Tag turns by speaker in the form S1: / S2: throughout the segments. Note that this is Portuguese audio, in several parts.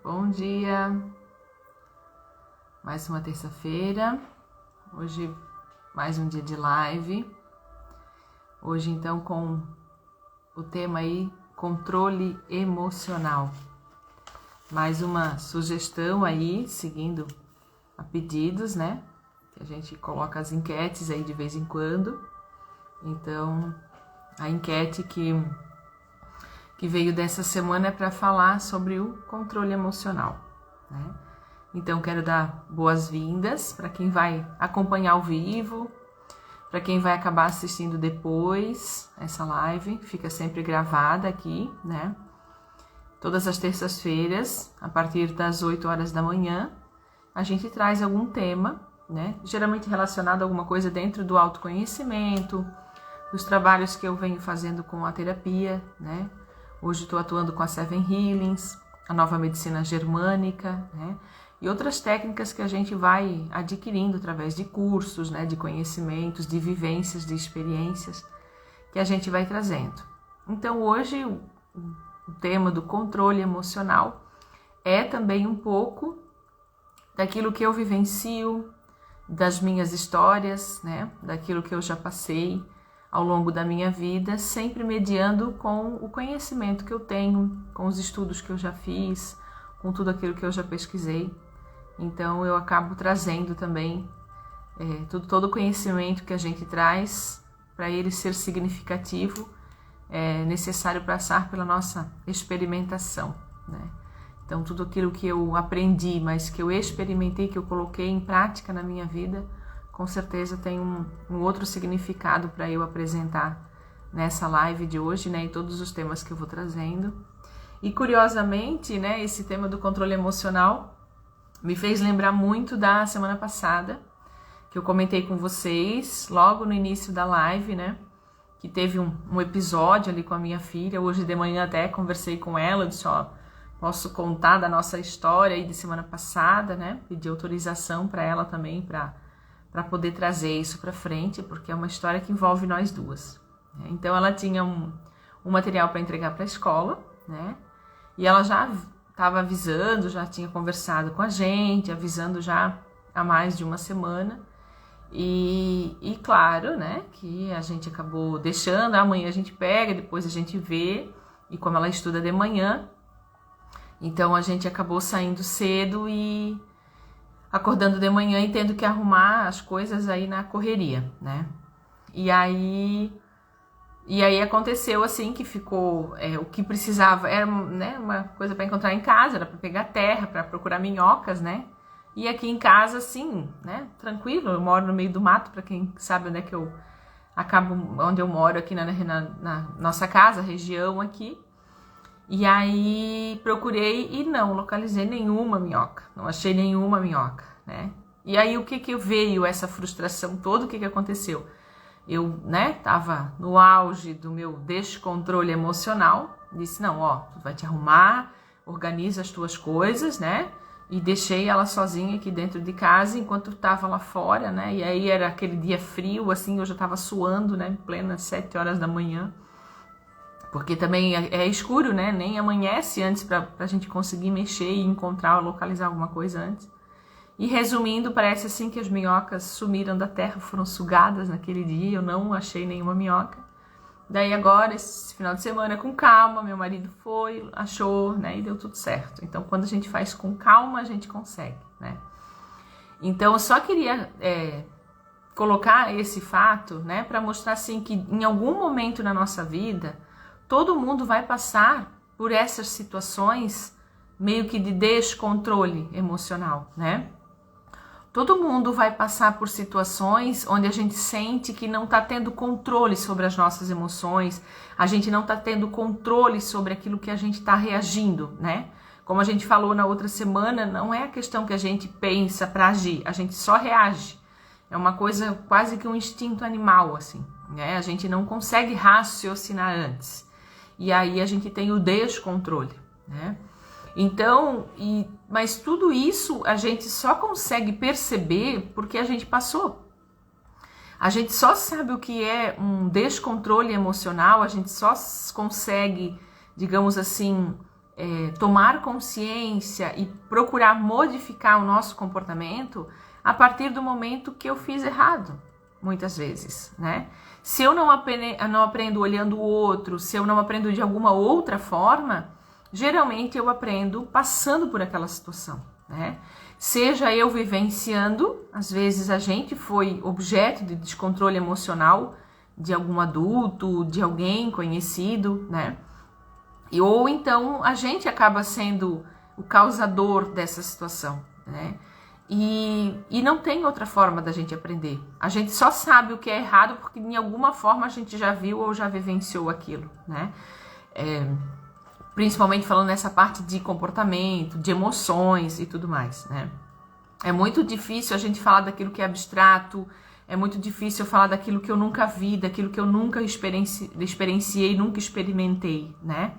S1: Bom dia, mais uma terça-feira, hoje mais um dia de live, hoje então com o tema aí, controle emocional, mais uma sugestão aí, seguindo a pedidos, né, que a gente coloca as enquetes aí de vez em quando, então a enquete que veio dessa semana é para falar sobre o controle emocional, né? Então quero dar boas-vindas para quem vai acompanhar ao vivo, para quem vai acabar assistindo depois essa live, fica sempre gravada aqui, né? Todas as terças-feiras, a partir das 8 horas da manhã, a gente traz algum tema, né? Geralmente relacionado a alguma coisa dentro do autoconhecimento, dos trabalhos que eu venho fazendo com a terapia, né? Hoje estou atuando com a Seven Healings, a nova medicina germânica, né? E outras técnicas que a gente vai adquirindo através de cursos, né? De conhecimentos, de vivências, de experiências que a gente vai trazendo. Então hoje o tema do controle emocional é também um pouco daquilo que eu vivencio, das minhas histórias, né? Daquilo que eu já passei ao longo da minha vida, sempre mediando com o conhecimento que eu tenho, com os estudos que eu já fiz, com tudo aquilo que eu já pesquisei. Então eu acabo trazendo também todo o conhecimento que a gente traz, para ele ser significativo, é necessário passar pela nossa experimentação, né? Então tudo aquilo que eu aprendi, mas que eu experimentei, que eu coloquei em prática na minha vida, com certeza tem um outro significado para eu apresentar nessa live de hoje, né, e todos os temas que eu vou trazendo. E curiosamente, né, esse tema do controle emocional me fez lembrar muito da semana passada, que eu comentei com vocês logo no início da live, né, que teve um episódio ali com a minha filha. Hoje de manhã até conversei com ela, disse, ó, posso contar da nossa história aí de semana passada, né, pedi autorização para ela também para poder trazer isso para frente, porque é uma história que envolve nós duas. Então ela tinha um material para entregar para a escola, né? E ela já estava avisando, já tinha conversado com a gente, avisando já há mais de uma semana. E claro, né, que a gente acabou deixando, amanhã a gente pega, depois a gente vê, e como ela estuda de manhã, então a gente acabou saindo cedo e acordando de manhã e tendo que arrumar as coisas aí na correria, né? E aí aconteceu assim que ficou o que precisava, era, né, uma coisa para encontrar em casa, era para pegar terra, para procurar minhocas, né? E aqui em casa, assim, né, tranquilo, eu moro no meio do mato, para quem sabe onde é que eu acabo, onde eu moro aqui na nossa casa, região aqui. E aí procurei e não localizei nenhuma minhoca, não achei nenhuma minhoca, né? E aí o que veio essa frustração toda, o que aconteceu? Eu, né, tava no auge do meu descontrole emocional, disse, não, ó, tu vai te arrumar, organiza as tuas coisas, né? E deixei ela sozinha aqui dentro de casa enquanto eu tava lá fora, né? E aí era aquele dia frio, assim, eu já tava suando, né, em plena 7 horas da manhã. Porque também é escuro, né? Nem amanhece antes para a gente conseguir mexer e encontrar ou localizar alguma coisa antes. E resumindo, parece assim que as minhocas sumiram da terra, foram sugadas naquele dia, eu não achei nenhuma minhoca. Daí agora, esse final de semana, com calma, meu marido foi, achou, né? E deu tudo certo. Então, quando a gente faz com calma, a gente consegue, né? Então, eu só queria colocar esse fato, né? Para mostrar assim que em algum momento na nossa vida, todo mundo vai passar por essas situações meio que de descontrole emocional, né? Todo mundo vai passar por situações onde a gente sente que não está tendo controle sobre as nossas emoções, a gente não está tendo controle sobre aquilo que a gente está reagindo, né? Como a gente falou na outra semana, não é a questão que a gente pensa para agir, a gente só reage. É uma coisa quase que um instinto animal, assim, né? A gente não consegue raciocinar antes. E aí a gente tem o descontrole, né? Então, mas tudo isso a gente só consegue perceber porque a gente passou. A gente só sabe o que é um descontrole emocional, a gente só consegue, digamos assim, tomar consciência e procurar modificar o nosso comportamento a partir do momento que eu fiz errado, muitas vezes, né? Se eu não aprendo olhando o outro, se eu não aprendo de alguma outra forma, geralmente eu aprendo passando por aquela situação, né? Seja eu vivenciando, às vezes a gente foi objeto de descontrole emocional de algum adulto, de alguém conhecido, né? Ou então a gente acaba sendo o causador dessa situação, né? E não tem outra forma da gente aprender. A gente só sabe o que é errado porque de alguma forma a gente já viu ou já vivenciou aquilo, né? Principalmente falando nessa parte de comportamento, de emoções e tudo mais, né? É muito difícil a gente falar daquilo que é abstrato, é muito difícil falar daquilo que eu nunca vi, daquilo que eu nunca experienciei, nunca experimentei, né?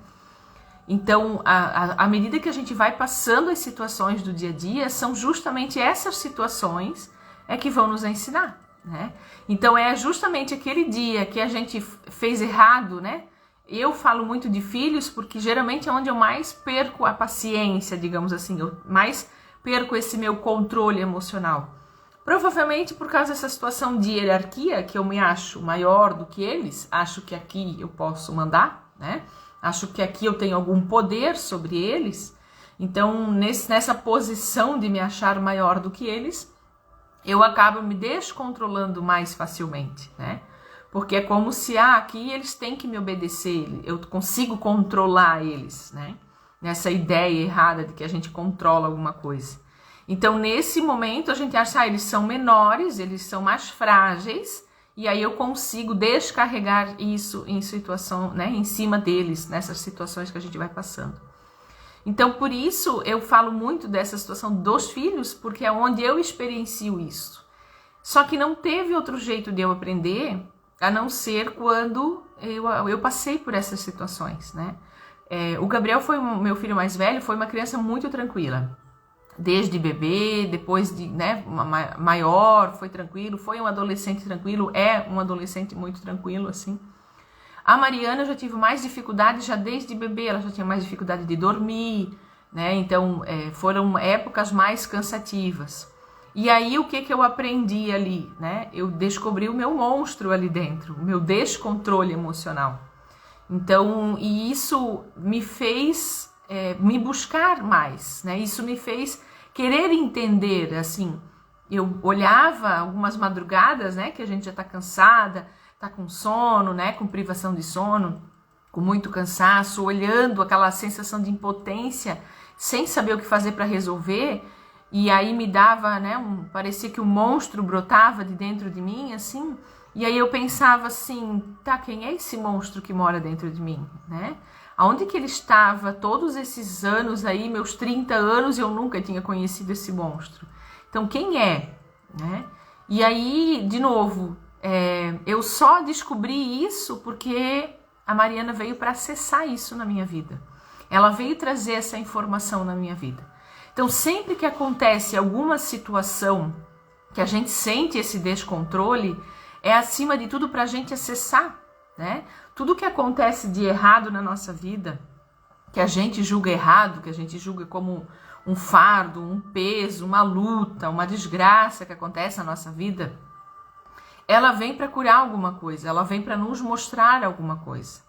S1: Então, à medida que a gente vai passando as situações do dia a dia, são justamente essas situações que vão nos ensinar, né? Então, é justamente aquele dia que a gente fez errado, né? Eu falo muito de filhos porque geralmente é onde eu mais perco a paciência, digamos assim, eu mais perco esse meu controle emocional. Provavelmente por causa dessa situação de hierarquia, que eu me acho maior do que eles, acho que aqui eu posso mandar, né? Acho que aqui eu tenho algum poder sobre eles. Então, nessa posição de me achar maior do que eles, eu acabo me descontrolando mais facilmente, né? Porque é como se, aqui eles têm que me obedecer, eu consigo controlar eles, né? Nessa ideia errada de que a gente controla alguma coisa. Então, nesse momento, a gente acha, eles são menores, eles são mais frágeis, e aí eu consigo descarregar isso em situação, né, em cima deles, nessas situações que a gente vai passando. Então, por isso, eu falo muito dessa situação dos filhos, porque é onde eu experiencio isso. Só que não teve outro jeito de eu aprender, a não ser quando eu passei por essas situações, né? O Gabriel foi meu filho mais velho, foi uma criança muito tranquila. Desde bebê, depois de, né, maior, foi tranquilo, foi um adolescente tranquilo, é um adolescente muito tranquilo, assim. A Mariana eu já tive mais dificuldade já desde bebê, ela já tinha mais dificuldade de dormir, né, então foram épocas mais cansativas. E aí o que eu aprendi ali, né, eu descobri o meu monstro ali dentro, o meu descontrole emocional. Então, e isso me fez me buscar mais, né? Isso me fez querer entender, assim, eu olhava algumas madrugadas, né, que a gente já tá cansada, tá com sono, né, com privação de sono, com muito cansaço, olhando aquela sensação de impotência, sem saber o que fazer para resolver, e aí me dava, né, parecia que um monstro brotava de dentro de mim, assim, e aí eu pensava assim, tá, quem é esse monstro que mora dentro de mim, né? Aonde que ele estava todos esses anos aí, meus 30 anos, e eu nunca tinha conhecido esse monstro. Então, quem é? Né? E aí, de novo, eu só descobri isso porque a Mariana veio para acessar isso na minha vida. Ela veio trazer essa informação na minha vida. Então, sempre que acontece alguma situação que a gente sente esse descontrole, é acima de tudo para a gente acessar, né? Tudo que acontece de errado na nossa vida, que a gente julga errado, que a gente julga como um fardo, um peso, uma luta, uma desgraça que acontece na nossa vida, ela vem para curar alguma coisa, ela vem para nos mostrar alguma coisa.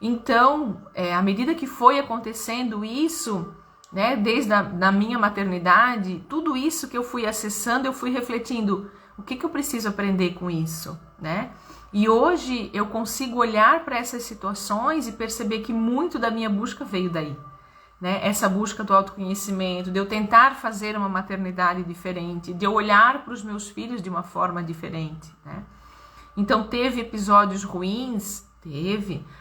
S1: Então, à medida que foi acontecendo isso, né, desde a minha maternidade, tudo isso que eu fui acessando, eu fui refletindo, o que eu preciso aprender com isso, né? E hoje eu consigo olhar para essas situações e perceber que muito da minha busca veio daí, né? Essa busca do autoconhecimento, de eu tentar fazer uma maternidade diferente, de eu olhar para os meus filhos de uma forma diferente, né? Então teve episódios ruins,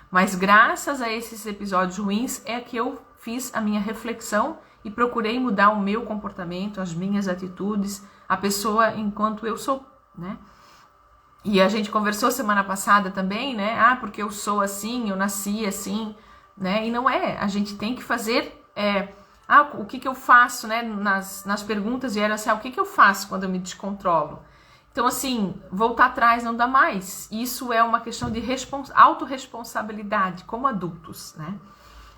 S1: mas graças a esses episódios ruins é que eu fiz a minha reflexão e procurei mudar o meu comportamento, as minhas atitudes, a pessoa enquanto eu sou, né? E a gente conversou semana passada também, né? Porque eu sou assim, eu nasci assim, né? E não é. A gente tem que fazer... o que eu faço, né? Nas perguntas vieram assim, o que eu faço quando eu me descontrolo? Então, assim, voltar atrás não dá mais. Isso é uma questão de autorresponsabilidade como adultos, né?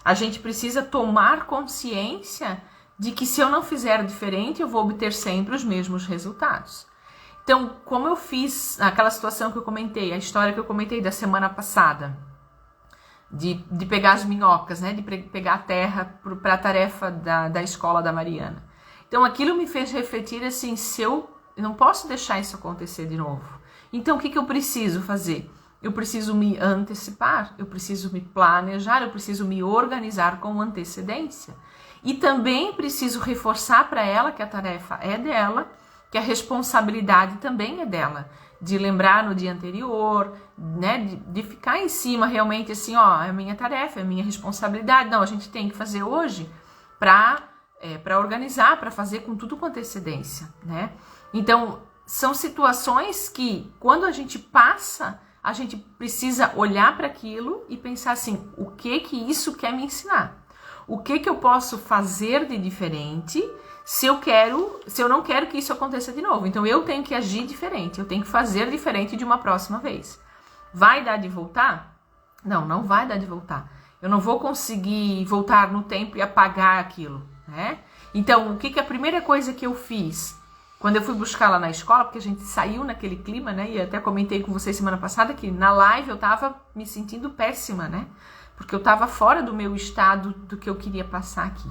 S1: A gente precisa tomar consciência de que se eu não fizer diferente, eu vou obter sempre os mesmos resultados. Então, como eu fiz aquela situação que eu comentei, a história que eu comentei da semana passada, de pegar as minhocas, né? De pegar a terra para a tarefa da escola da Mariana. Então, aquilo me fez refletir assim, eu não posso deixar isso acontecer de novo. Então, o que eu preciso fazer? Eu preciso me antecipar, eu preciso me planejar, eu preciso me organizar com antecedência. E também preciso reforçar para ela que a tarefa é dela, que a responsabilidade também é dela. De lembrar no dia anterior, né? De ficar em cima realmente assim, ó, é a minha tarefa, é a minha responsabilidade. Não, a gente tem que fazer hoje para organizar, para fazer com tudo com antecedência, né? Então, são situações que, quando a gente passa, a gente precisa olhar para aquilo e pensar assim, o que isso quer me ensinar? O que eu posso fazer de diferente se eu não quero que isso aconteça de novo? Então, eu tenho que agir diferente, eu tenho que fazer diferente de uma próxima vez. Vai dar de voltar? Não vai dar de voltar. Eu não vou conseguir voltar no tempo e apagar aquilo, né? Então, o que a primeira coisa que eu fiz quando eu fui buscar lá na escola, porque a gente saiu naquele clima, né? E até comentei com vocês semana passada que na live eu tava me sentindo péssima, né? Porque eu tava fora do meu estado do que eu queria passar aqui.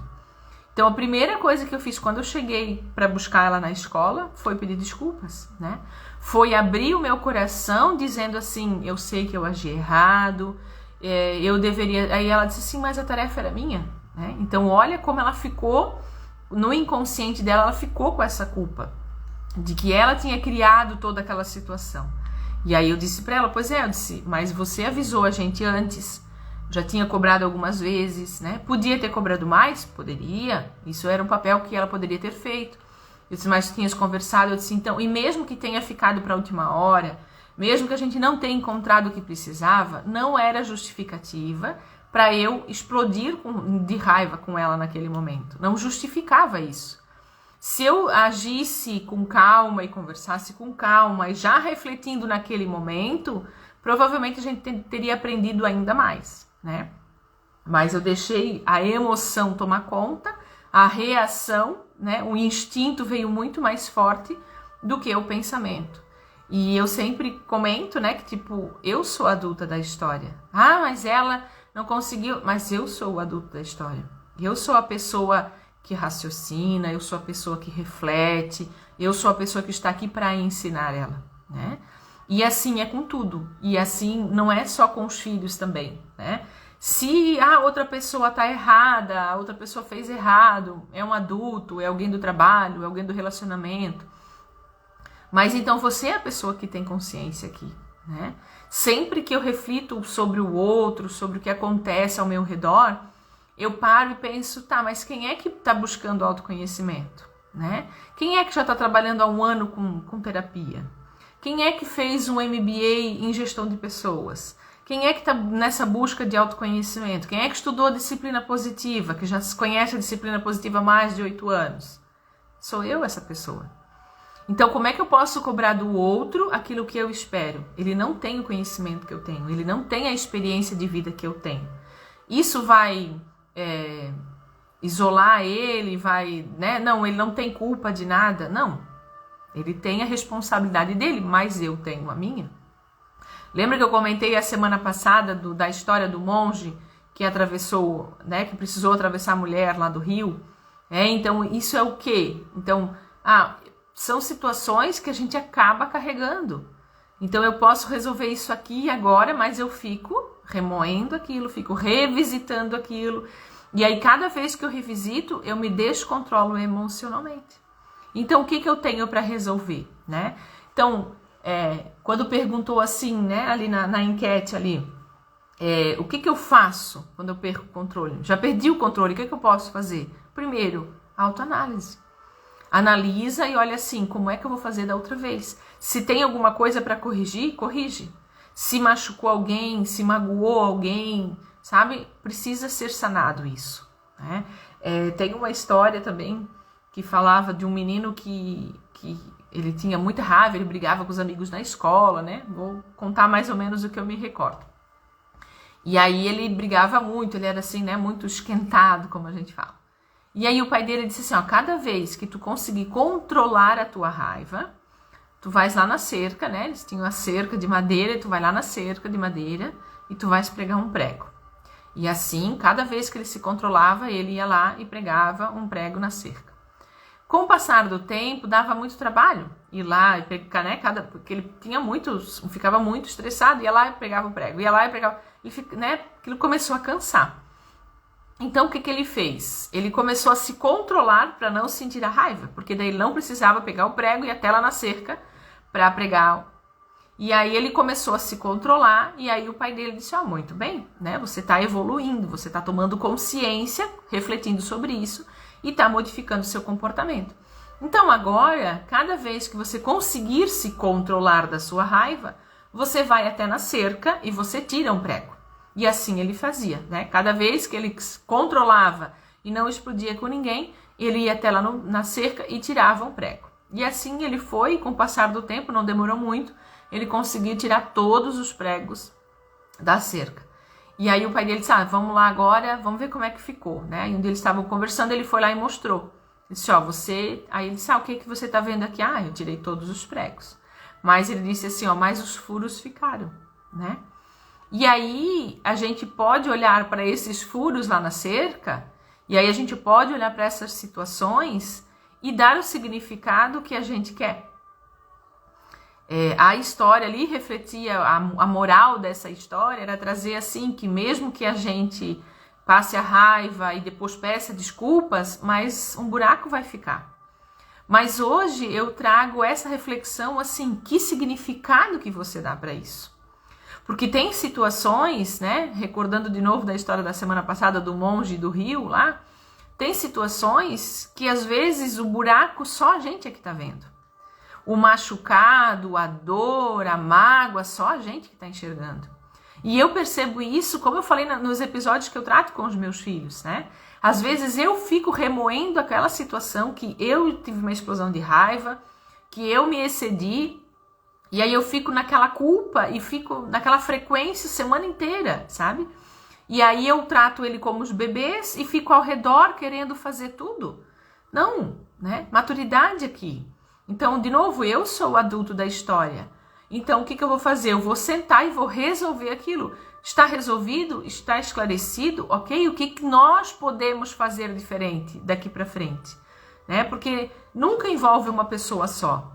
S1: Então, a primeira coisa que eu fiz quando eu cheguei para buscar ela na escola foi pedir desculpas, né? Foi abrir o meu coração dizendo assim, eu sei que eu agi errado, eu deveria... Aí ela disse assim, mas a tarefa era minha, né? Então, olha como ela ficou, no inconsciente dela, ela ficou com essa culpa de que ela tinha criado toda aquela situação. E aí eu disse para ela, pois é, eu disse, mas você avisou a gente antes, já tinha cobrado algumas vezes, né? Podia ter cobrado mais? Poderia. Isso era um papel que ela poderia ter feito. Eu disse, mas tinhas conversado? Eu disse, então, e mesmo que tenha ficado para a última hora, mesmo que a gente não tenha encontrado o que precisava, não era justificativa para eu explodir de raiva com ela naquele momento. Não justificava isso. Se eu agisse com calma e conversasse com calma e já refletindo naquele momento, provavelmente a gente teria aprendido ainda mais, né? Mas eu deixei a emoção tomar conta, a reação, né? O instinto veio muito mais forte do que o pensamento. E eu sempre comento, né, que tipo, eu sou a adulta da história. Ah, mas ela não conseguiu, mas eu sou o adulto da história. Eu sou a pessoa que raciocina, eu sou a pessoa que reflete, eu sou a pessoa que está aqui para ensinar ela, né? E assim é com tudo. E assim não é só com os filhos também, né? Se a outra pessoa está errada, a outra pessoa fez errado, é um adulto, é alguém do trabalho, é alguém do relacionamento. Mas então você é a pessoa que tem consciência aqui, né? Sempre que eu reflito sobre o outro, sobre o que acontece ao meu redor, eu paro e penso, tá, mas quem é que está buscando autoconhecimento, né? Quem é que já está trabalhando há um ano com terapia? Quem é que fez um MBA em gestão de pessoas? Quem é que está nessa busca de autoconhecimento? Quem é que estudou a disciplina positiva, que já conhece a disciplina positiva há mais de 8 anos? Sou eu essa pessoa. Então, como é que eu posso cobrar do outro aquilo que eu espero? Ele não tem o conhecimento que eu tenho, ele não tem a experiência de vida que eu tenho. Isso vai isolar ele, vai, né? Não, ele não tem culpa de nada, não. Ele tem a responsabilidade dele, mas eu tenho a minha. Lembra que eu comentei a semana passada da história do monge que atravessou, né? Que precisou atravessar a mulher lá do rio? Então, isso é o quê? Então, são situações que a gente acaba carregando. Então, eu posso resolver isso aqui e agora, mas eu fico remoendo aquilo, fico revisitando aquilo. E aí, cada vez que eu revisito, eu me descontrolo emocionalmente. Então, o que eu tenho para resolver, né? Então, quando perguntou assim, né, ali na enquete ali, o que eu faço quando eu perco o controle? Já perdi o controle, o que eu posso fazer? Primeiro, autoanálise. Analisa e olha assim, como é que eu vou fazer da outra vez? Se tem alguma coisa para corrigir, corrige. Se machucou alguém, se magoou alguém, sabe? Precisa ser sanado isso, né? Tem uma história também que falava de um menino que ele tinha muita raiva, ele brigava com os amigos na escola, né? Vou contar mais ou menos o que eu me recordo. E aí ele brigava muito, ele era assim, né, muito esquentado, como a gente fala. E aí o pai dele disse assim, ó, cada vez que tu conseguir controlar a tua raiva, tu vais lá na cerca, né, eles tinham a cerca de madeira, e tu vai lá na cerca de madeira e tu vais pregar um prego. E assim, cada vez que ele se controlava, ele ia lá e pregava um prego na cerca. Com o passar do tempo, dava muito trabalho ir lá e pegar, né, porque ele tinha ficava muito estressado, ia lá e pegava o prego, ia lá e pegava, né, aquilo começou a cansar. Então, o que ele fez? Ele começou a se controlar para não sentir a raiva, porque daí ele não precisava pegar o prego e ir até lá na cerca para pregar. E aí ele começou a se controlar, e aí o pai dele disse, ó, muito bem, né, você está evoluindo, você está tomando consciência, refletindo sobre isso, e está modificando seu comportamento. Então agora, cada vez que você conseguir se controlar da sua raiva, você vai até na cerca e você tira um prego. E assim ele fazia, né? Cada vez que ele controlava e não explodia com ninguém, ele ia até lá na cerca e tirava um prego. E assim ele foi, com o passar do tempo, não demorou muito, ele conseguiu tirar todos os pregos da cerca. E aí o pai dele disse, vamos lá agora, vamos ver como é que ficou, né? E um deles estavam conversando, ele foi lá e mostrou. Ele disse, ó, você... Aí ele disse, o que você tá vendo aqui? Eu tirei todos os pregos. Mas ele disse assim, ó, mas os furos ficaram, né? E aí a gente pode olhar para esses furos lá na cerca, e aí a gente pode olhar para essas situações e dar o significado que a gente quer. A história ali refletia, a moral dessa história era trazer assim, que mesmo que a gente passe a raiva e depois peça desculpas, mas um buraco vai ficar. Mas hoje eu trago essa reflexão assim, que significado que você dá para isso? Porque tem situações, né, recordando de novo da história da semana passada do monge do rio lá, tem situações que às vezes o buraco só a gente é que tá vendo. O machucado, a dor, a mágoa, só a gente que está enxergando. E eu percebo isso, como eu falei nos episódios que eu trato com os meus filhos, né? Às vezes eu fico remoendo aquela situação que eu tive uma explosão de raiva, que eu me excedi, e aí eu fico naquela culpa e fico naquela frequência semana inteira, sabe? E aí eu trato ele como os bebês e fico ao redor querendo fazer tudo. Não, né? Maturidade aqui. Então, de novo, eu sou o adulto da história. Então, o que eu vou fazer? Eu vou sentar e vou resolver aquilo. Está resolvido? Está esclarecido? Ok? O que nós podemos fazer diferente daqui para frente? Né? Porque nunca envolve uma pessoa só.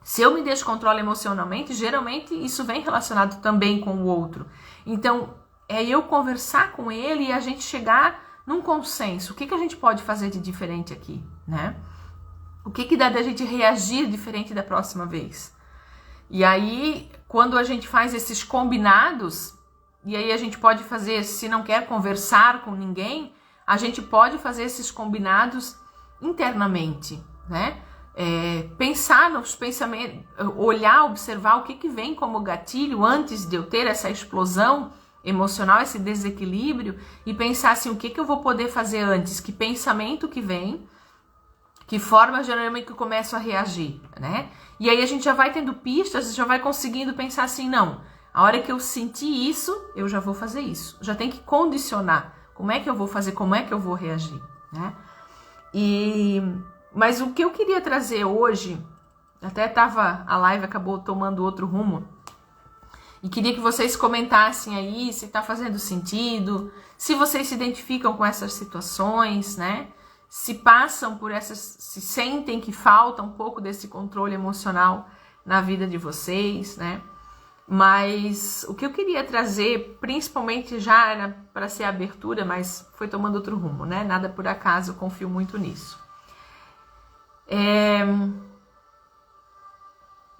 S1: Se eu me descontrolo emocionalmente, geralmente isso vem relacionado também com o outro. Então, é eu conversar com ele e a gente chegar num consenso. O que a gente pode fazer de diferente aqui, né? O que dá da gente reagir diferente da próxima vez? E aí, quando a gente faz esses combinados, e aí a gente pode fazer, se não quer conversar com ninguém, a gente pode fazer esses combinados internamente, né? Pensar nos pensamentos, olhar, observar o que vem como gatilho antes de eu ter essa explosão emocional, esse desequilíbrio, e pensar assim, o que eu vou poder fazer antes, que pensamento que vem, que forma geralmente que eu começo a reagir, né? E aí a gente já vai tendo pistas, já vai conseguindo pensar assim, não, a hora que eu sentir isso, eu já vou fazer isso. Já tem que condicionar. Como é que eu vou fazer, como é que eu vou reagir, né? Mas o que eu queria trazer hoje, a live acabou tomando outro rumo, e queria que vocês comentassem aí se tá fazendo sentido, se vocês se identificam com essas situações, né? Se passam por se sentem que falta um pouco desse controle emocional na vida de vocês, né? Mas o que eu queria trazer, principalmente já era para ser a abertura, mas foi tomando outro rumo, né? Nada por acaso, eu confio muito nisso.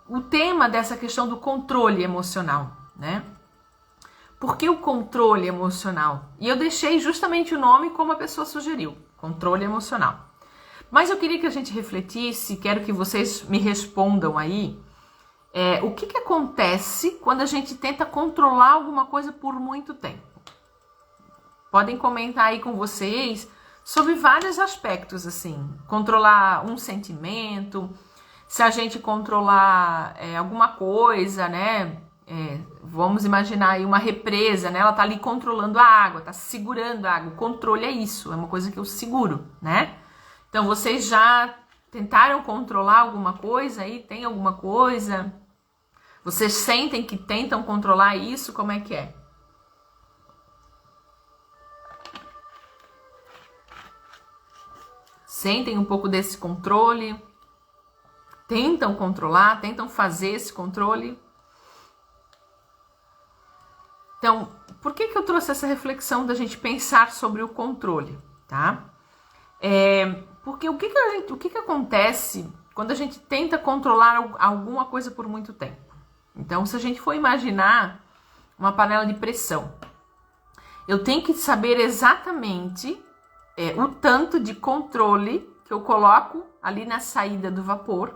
S1: O tema dessa questão do controle emocional, né? Por que o controle emocional? E eu deixei justamente o nome como a pessoa sugeriu. Controle emocional. Mas eu queria que a gente refletisse, quero que vocês me respondam aí, o que acontece quando a gente tenta controlar alguma coisa por muito tempo. Podem comentar aí com vocês sobre vários aspectos, assim, controlar um sentimento, se a gente controlar alguma coisa, né, vamos imaginar aí uma represa, né? Ela tá ali controlando a água, tá segurando a água. O controle é isso, é uma coisa que eu seguro, né? Então, vocês já tentaram controlar alguma coisa aí? Tem alguma coisa? Vocês sentem que tentam controlar isso? Como é que é? Sentem um pouco desse controle? Tentam controlar? Tentam fazer esse controle? Então, por que eu trouxe essa reflexão da gente pensar sobre o controle, tá? Porque o que acontece quando a gente tenta controlar alguma coisa por muito tempo? Então, se a gente for imaginar uma panela de pressão, eu tenho que saber exatamente o tanto de controle que eu coloco ali na saída do vapor,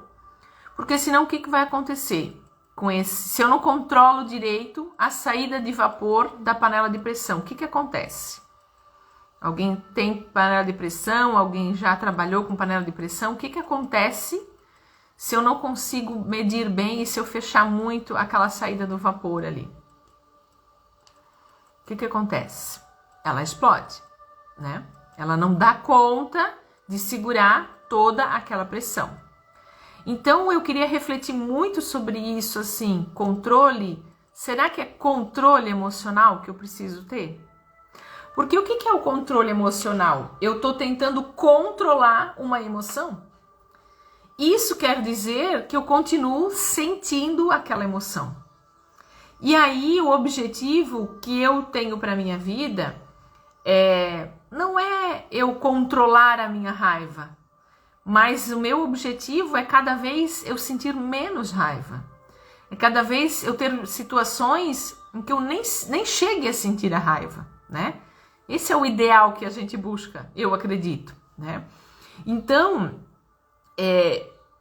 S1: porque senão o que vai acontecer com se eu não controlo direito a saída de vapor da panela de pressão? O que acontece? Alguém tem panela de pressão? Alguém já trabalhou com panela de pressão? O que acontece se eu não consigo medir bem e se eu fechar muito aquela saída do vapor ali? O que acontece? Ela explode, né? Ela não dá conta de segurar toda aquela pressão. Então, eu queria refletir muito sobre isso, assim, controle. Será que é controle emocional que eu preciso ter? Porque o que é o controle emocional? Eu estou tentando controlar uma emoção. Isso quer dizer que eu continuo sentindo aquela emoção. E aí, o objetivo que eu tenho para minha vida não é eu controlar a minha raiva, mas o meu objetivo é cada vez eu sentir menos raiva. É cada vez eu ter situações em que eu nem chegue a sentir a raiva, né? Esse é o ideal que a gente busca, eu acredito, né? Então,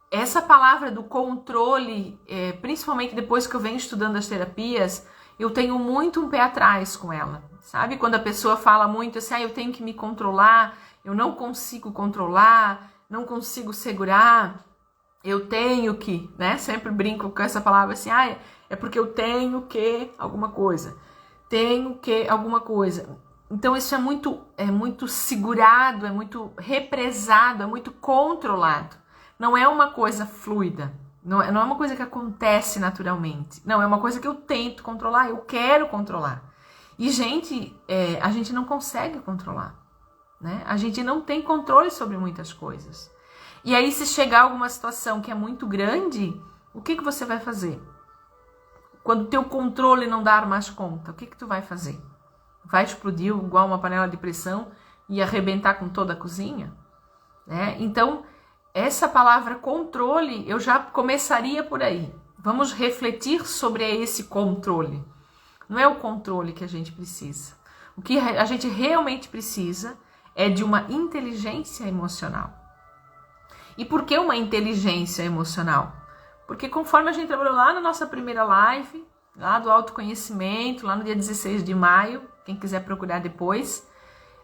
S1: essa palavra do controle, principalmente depois que eu venho estudando as terapias, eu tenho muito um pé atrás com ela, sabe? Quando a pessoa fala muito assim, eu tenho que me controlar, eu não consigo controlar, não consigo segurar, eu tenho que, né? Sempre brinco com essa palavra assim, é porque eu tenho que alguma coisa, tenho que alguma coisa. Então isso é muito segurado, é muito represado, é muito controlado. Não é uma coisa fluida, não é uma coisa que acontece naturalmente. Não, é uma coisa que eu tento controlar, eu quero controlar. E, gente, a gente não consegue controlar, né? A gente não tem controle sobre muitas coisas. E aí, se chegar alguma situação que é muito grande, o que você vai fazer? Quando o teu controle não dar mais conta, o que tu vai fazer? Vai explodir igual uma panela de pressão e arrebentar com toda a cozinha? Né? Então, essa palavra controle, eu já começaria por aí. Vamos refletir sobre esse controle. Não é o controle que a gente precisa. O que a gente realmente precisa é de uma inteligência emocional. E por que uma inteligência emocional? Porque conforme a gente trabalhou lá na nossa primeira live, lá do autoconhecimento, lá no dia 16 de maio, quem quiser procurar depois,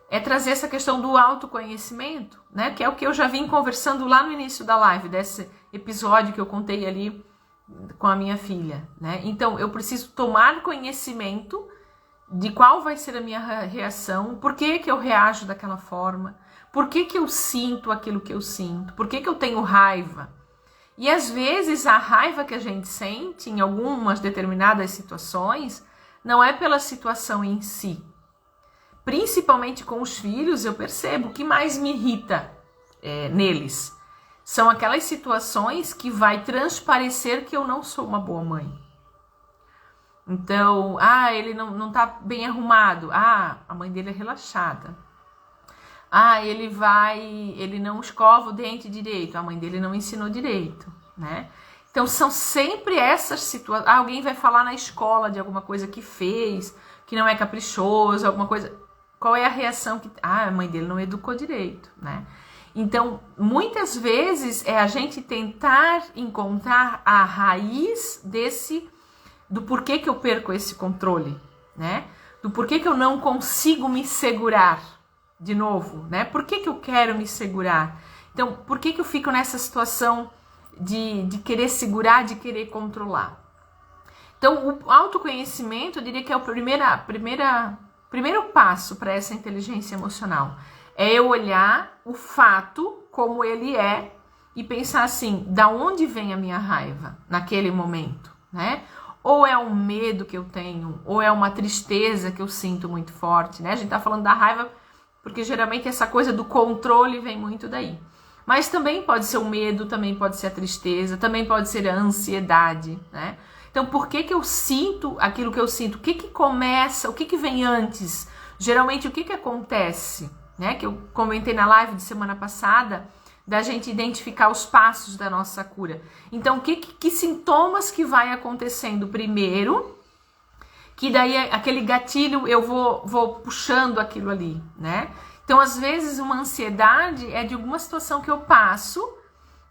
S1: é trazer essa questão do autoconhecimento, né? Que é o que eu já vim conversando lá no início da live, desse episódio que eu contei ali com a minha filha, né? Então, eu preciso tomar conhecimento de qual vai ser a minha reação, por que eu reajo daquela forma, por que eu sinto aquilo que eu sinto, por que eu tenho raiva. E às vezes a raiva que a gente sente em algumas determinadas situações não é pela situação em si. Principalmente com os filhos, eu percebo o que mais me irrita neles. São aquelas situações que vai transparecer que eu não sou uma boa mãe. Então, ele não tá bem arrumado. A mãe dele é relaxada. Ele não escova o dente direito. A mãe dele não ensinou direito, né? Então, são sempre essas situações. Alguém vai falar na escola de alguma coisa que fez, que não é caprichoso, alguma coisa. Qual é a reação que... a mãe dele não educou direito, né? Então, muitas vezes é a gente tentar encontrar a raiz do porquê que eu perco esse controle, né? Do porquê que eu não consigo me segurar de novo, né? Por que eu quero me segurar? Então, por que eu fico nessa situação de querer segurar, de querer controlar? Então, o autoconhecimento, eu diria que é o primeiro passo para essa inteligência emocional. É eu olhar o fato como ele é e pensar assim, da onde vem a minha raiva naquele momento, né? Ou é um medo que eu tenho, ou é uma tristeza que eu sinto muito forte, né? A gente tá falando da raiva porque geralmente essa coisa do controle vem muito daí. Mas também pode ser o medo, também pode ser a tristeza, também pode ser a ansiedade, né? Então, por que eu sinto aquilo que eu sinto? O que começa, o que vem antes? Geralmente, o que acontece, né? Que eu comentei na live de semana passada, da gente identificar os passos da nossa cura. Então, que sintomas que vai acontecendo primeiro, que daí aquele gatilho eu vou puxando aquilo ali, né? Então, às vezes, uma ansiedade é de alguma situação que eu passo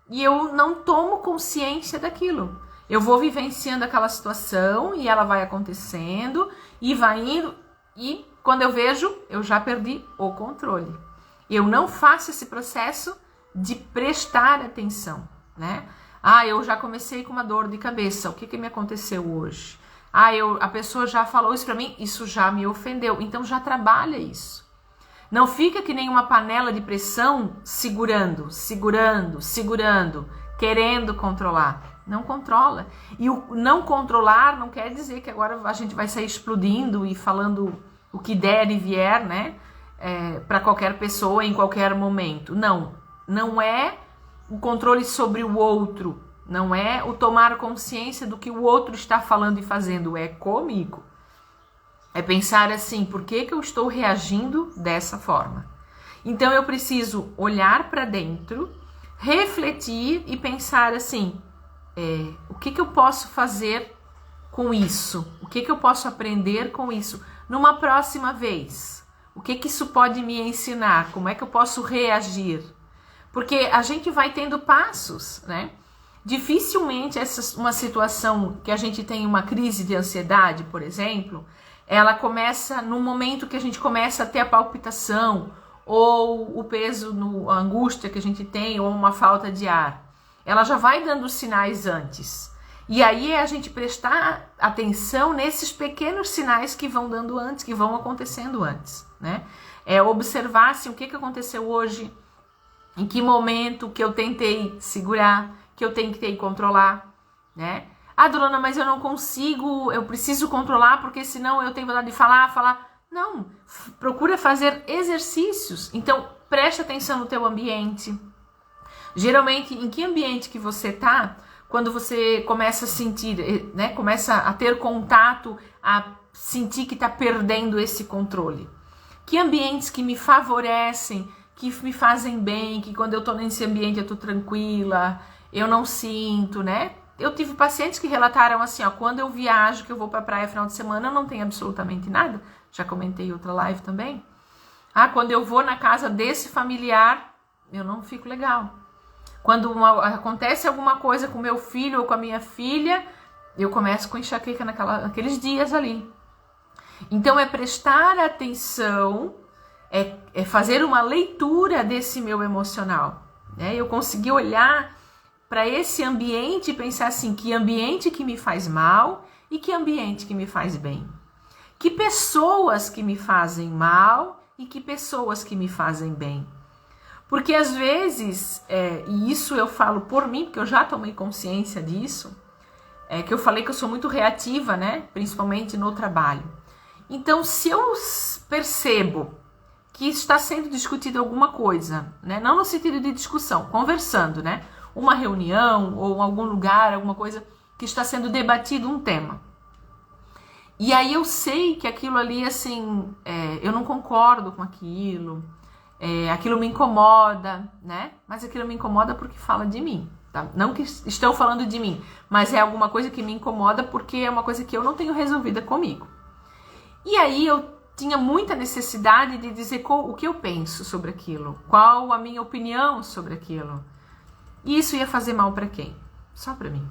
S1: e eu não tomo consciência daquilo. Eu vou vivenciando aquela situação e ela vai acontecendo e vai indo e quando eu vejo, eu já perdi o controle. Eu não faço esse processo de prestar atenção, né? Eu já comecei com uma dor de cabeça, o que me aconteceu hoje? A pessoa já falou isso pra mim, isso já me ofendeu, então já trabalha isso. Não fica que nem uma panela de pressão segurando, querendo controlar. Não controla. E o não controlar não quer dizer que agora a gente vai sair explodindo e falando o que der e vier, né? Para qualquer pessoa em qualquer momento. Não é o controle sobre o outro. Não é o tomar consciência do que o outro está falando e fazendo. É comigo. É pensar assim, por que eu estou reagindo dessa forma? Então eu preciso olhar para dentro, refletir e pensar assim, o que eu posso fazer com isso? O que eu posso aprender com isso? Numa próxima vez, o que isso pode me ensinar? Como é que eu posso reagir? Porque a gente vai tendo passos, né? Dificilmente uma situação que a gente tem uma crise de ansiedade, por exemplo, ela começa no momento que a gente começa a ter a palpitação, ou o peso, a angústia que a gente tem, ou uma falta de ar. Ela já vai dando sinais antes. E aí é a gente prestar atenção nesses pequenos sinais que vão dando antes, que vão acontecendo antes, né? É observar assim, o que aconteceu hoje, em que momento que eu tentei segurar, que eu tentei controlar, né? Dona, mas eu não consigo, eu preciso controlar, porque senão eu tenho vontade de falar. Não, procura fazer exercícios. Então, preste atenção no teu ambiente. Geralmente, em que ambiente que você tá, quando você começa a sentir, né, começa a ter contato, a sentir que tá perdendo esse controle? Que ambientes que me favorecem, que me fazem bem, que quando eu tô nesse ambiente eu tô tranquila, eu não sinto, né? Eu tive pacientes que relataram assim, quando eu viajo, que eu vou pra praia final de semana, eu não tenho absolutamente nada. Já comentei em outra live também. Quando eu vou na casa desse familiar, eu não fico legal. Quando acontece alguma coisa com meu filho ou com a minha filha, eu começo com enxaqueca naqueles dias ali. Então é prestar atenção, é fazer uma leitura desse meu emocional, né? Eu consegui olhar para esse ambiente e pensar assim, que ambiente que me faz mal e que ambiente que me faz bem. Que pessoas que me fazem mal e que pessoas que me fazem bem. Porque às vezes, e isso eu falo por mim, porque eu já tomei consciência disso, que eu falei que eu sou muito reativa, né? Principalmente no trabalho. Então, se eu percebo que está sendo discutido alguma coisa, né? Não no sentido de discussão, conversando, né? Uma reunião ou algum lugar, alguma coisa que está sendo debatido um tema. E aí eu sei que aquilo ali, assim, eu não concordo com aquilo, aquilo me incomoda, né? Mas aquilo me incomoda porque fala de mim, tá? Não que estão falando de mim, mas é alguma coisa que me incomoda porque é uma coisa que eu não tenho resolvida comigo. E aí eu tinha muita necessidade de dizer o que eu penso sobre aquilo, qual a minha opinião sobre aquilo. E isso ia fazer mal para quem? Só para mim.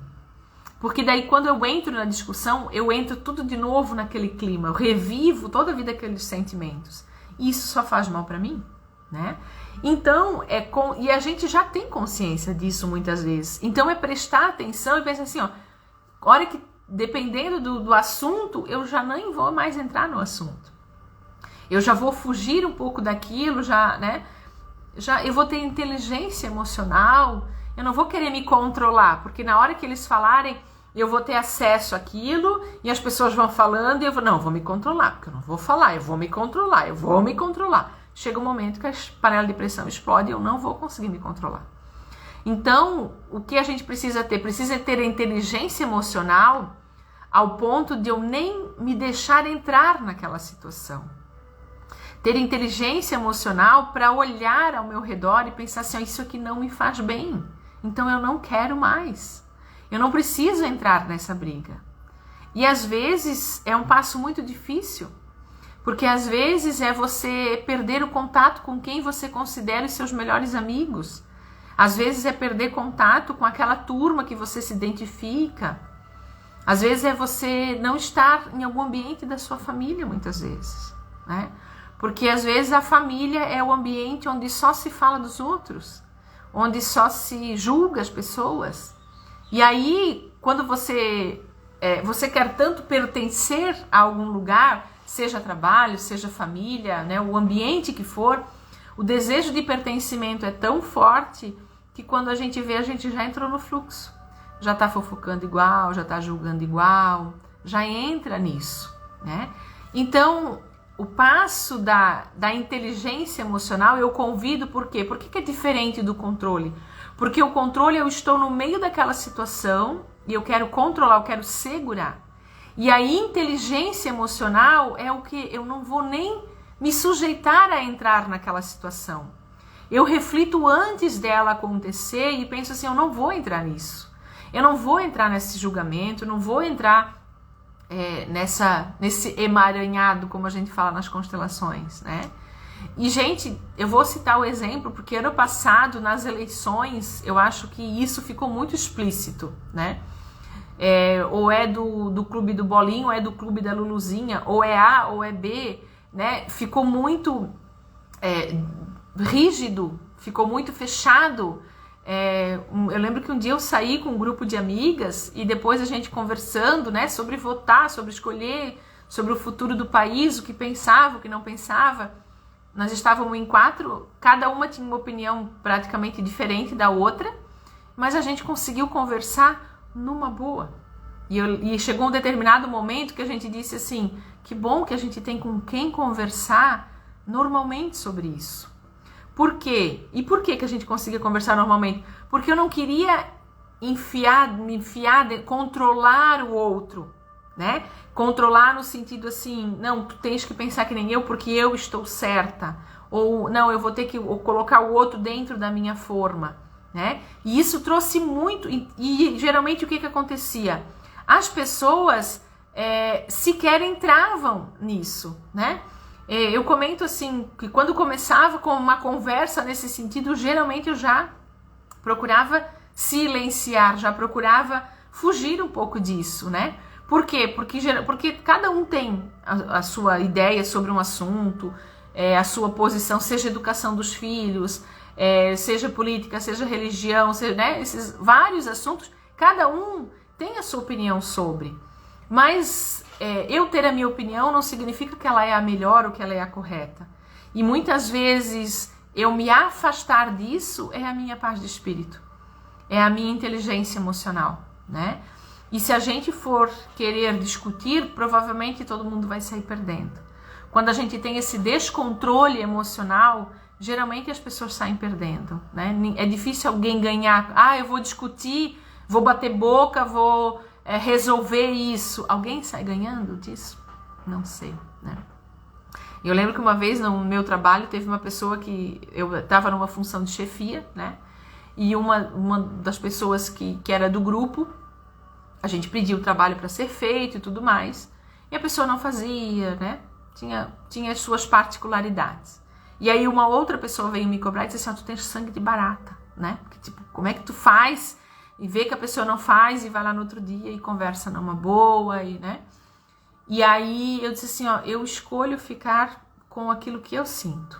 S1: Porque daí quando eu entro na discussão, eu entro tudo de novo naquele clima, eu revivo toda a vida aqueles sentimentos. E isso só faz mal para mim, né? Então, e a gente já tem consciência disso muitas vezes. Então é prestar atenção e pensar assim, a hora que dependendo do assunto, eu já nem vou mais entrar no assunto. Eu já vou fugir um pouco daquilo, eu vou ter inteligência emocional, eu não vou querer me controlar, porque na hora que eles falarem, eu vou ter acesso àquilo e as pessoas vão falando e eu vou me controlar, porque eu não vou falar, eu vou me controlar. Chega um momento que a panela de pressão explode e eu não vou conseguir me controlar. Então, o que a gente precisa ter? Precisa ter a inteligência emocional ao ponto de eu nem me deixar entrar naquela situação. Ter inteligência emocional para olhar ao meu redor e pensar assim, isso aqui não me faz bem, então eu não quero mais. Eu não preciso entrar nessa briga. E às vezes é um passo muito difícil, porque às vezes é você perder o contato com quem você considera os seus melhores amigos. Às vezes é perder contato com aquela turma que você se identifica. Às vezes é você não estar em algum ambiente da sua família, muitas vezes, né? Porque às vezes a família é o ambiente onde só se fala dos outros, onde só se julga as pessoas. E aí, quando você quer tanto pertencer a algum lugar, seja trabalho, seja família, né, o ambiente que for, o desejo de pertencimento é tão forte que quando a gente vê, a gente já entrou no fluxo. Já está fofocando igual, já está julgando igual, já entra nisso, né? Então, o passo da inteligência emocional eu convido, por quê? Por que é diferente do controle? Porque o controle, eu estou no meio daquela situação e eu quero controlar, eu quero segurar. E a inteligência emocional é o que eu não vou nem me sujeitar a entrar naquela situação. Eu reflito antes dela acontecer e penso assim, eu não vou entrar nisso. Eu não vou entrar nesse julgamento, eu não vou entrar nesse emaranhado, como a gente fala nas constelações, né? E, gente, eu vou citar o exemplo, porque ano passado, nas eleições, eu acho que isso ficou muito explícito, né? Ou é do clube do Bolinho, ou é do clube da Luluzinha, ou é A, ou é B, né? Ficou muito rígido, ficou muito fechado. Eu lembro que um dia eu saí com um grupo de amigas e depois a gente conversando, né, sobre votar, sobre escolher, sobre o futuro do país, o que pensava, o que não pensava. Nós estávamos em 4, cada uma tinha uma opinião praticamente diferente da outra, mas a gente conseguiu conversar numa boa. E chegou um determinado momento que a gente disse assim, que bom que a gente tem com quem conversar normalmente sobre isso. Por quê? E por que a gente conseguia conversar normalmente? Porque eu não queria controlar o outro, né? Controlar no sentido assim, não, tu tens que pensar que nem eu porque eu estou certa. Ou não, eu vou ter que colocar o outro dentro da minha forma, né? E isso trouxe muito, e geralmente o que acontecia? As pessoas sequer entravam nisso, né? Eu comento assim, que quando começava com uma conversa nesse sentido, geralmente eu já procurava silenciar, já procurava fugir um pouco disso, né? Por quê? Porque cada um tem a sua ideia sobre um assunto, a sua posição, seja educação dos filhos, seja política, seja religião, seja, né? Esses vários assuntos, cada um tem a sua opinião sobre. Mas eu ter a minha opinião não significa que ela é a melhor ou que ela é a correta. E muitas vezes eu me afastar disso é a minha paz de espírito, é a minha inteligência emocional, né? E se a gente for querer discutir, provavelmente todo mundo vai sair perdendo. Quando a gente tem esse descontrole emocional, geralmente as pessoas saem perdendo, né? É difícil alguém ganhar. Eu vou discutir, vou bater boca, vou resolver isso. Alguém sai ganhando disso? Não sei, né? Eu lembro que uma vez no meu trabalho teve uma pessoa que eu estava numa função de chefia, né? E uma das pessoas que era do grupo, a gente pediu o trabalho para ser feito e tudo mais, e a pessoa não fazia, né? Tinha as suas particularidades. E aí uma outra pessoa veio me cobrar e disse assim, tu tens sangue de barata, né? Porque, tipo, como é que tu faz e vê que a pessoa não faz e vai lá no outro dia e conversa numa boa, e, né? E aí eu disse assim, eu escolho ficar com aquilo que eu sinto.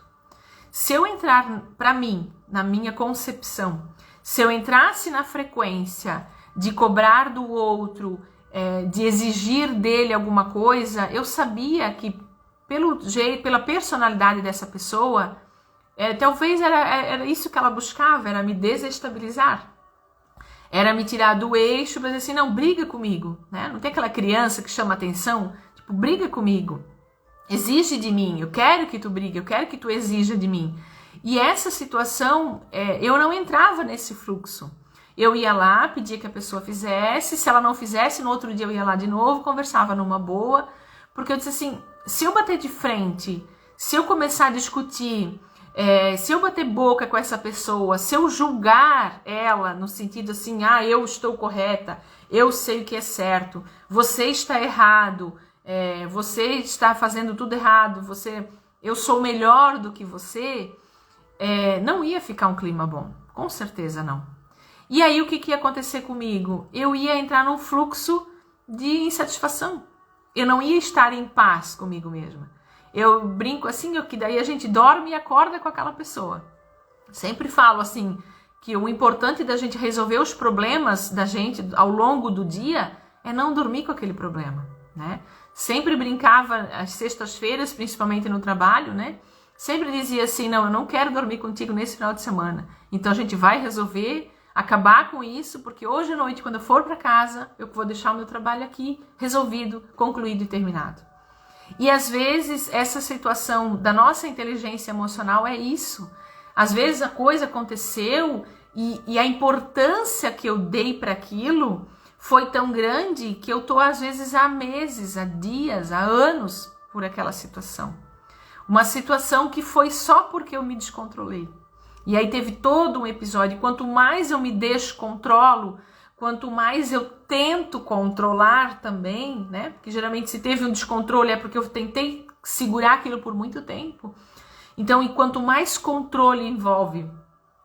S1: Se eu entrar, para mim, na minha concepção, se eu entrasse na frequência de cobrar do outro de exigir dele alguma coisa, eu sabia que pelo jeito, pela personalidade dessa pessoa, talvez era isso que ela buscava, era me desestabilizar. Era me tirar do eixo para dizer assim, não, briga comigo, né? Não tem aquela criança que chama atenção, tipo, briga comigo, exige de mim, eu quero que tu brigue, eu quero que tu exija de mim. E essa situação, eu não entrava nesse fluxo. Eu ia lá, pedia que a pessoa fizesse, se ela não fizesse, no outro dia eu ia lá de novo, conversava numa boa, porque eu disse assim, se eu bater de frente, se eu começar a discutir, se eu bater boca com essa pessoa, se eu julgar ela no sentido assim, eu estou correta, eu sei o que é certo, você está errado, você está fazendo tudo errado, eu sou melhor do que você, não ia ficar um clima bom, com certeza não. E aí o que ia acontecer comigo? Eu ia entrar num fluxo de insatisfação, eu não ia estar em paz comigo mesma. Eu brinco assim, que daí a gente dorme e acorda com aquela pessoa. Sempre falo assim, que o importante da gente resolver os problemas da gente ao longo do dia é não dormir com aquele problema, né? Sempre brincava às sextas-feiras, principalmente no trabalho, né? Sempre dizia assim, não, eu não quero dormir contigo nesse final de semana. Então a gente vai resolver, acabar com isso, porque hoje à noite, quando eu for para casa, eu vou deixar o meu trabalho aqui resolvido, concluído e terminado. E às vezes essa situação da nossa inteligência emocional é isso. Às vezes a coisa aconteceu e a importância que eu dei para aquilo foi tão grande que eu estou às vezes há meses, há dias, há anos por aquela situação. Uma situação que foi só porque eu me descontrolei. E aí teve todo um episódio. Quanto mais eu me descontrolo, quanto mais eu tento controlar também, né? Porque geralmente se teve um descontrole é porque eu tentei segurar aquilo por muito tempo. Então, e quanto mais controle envolve,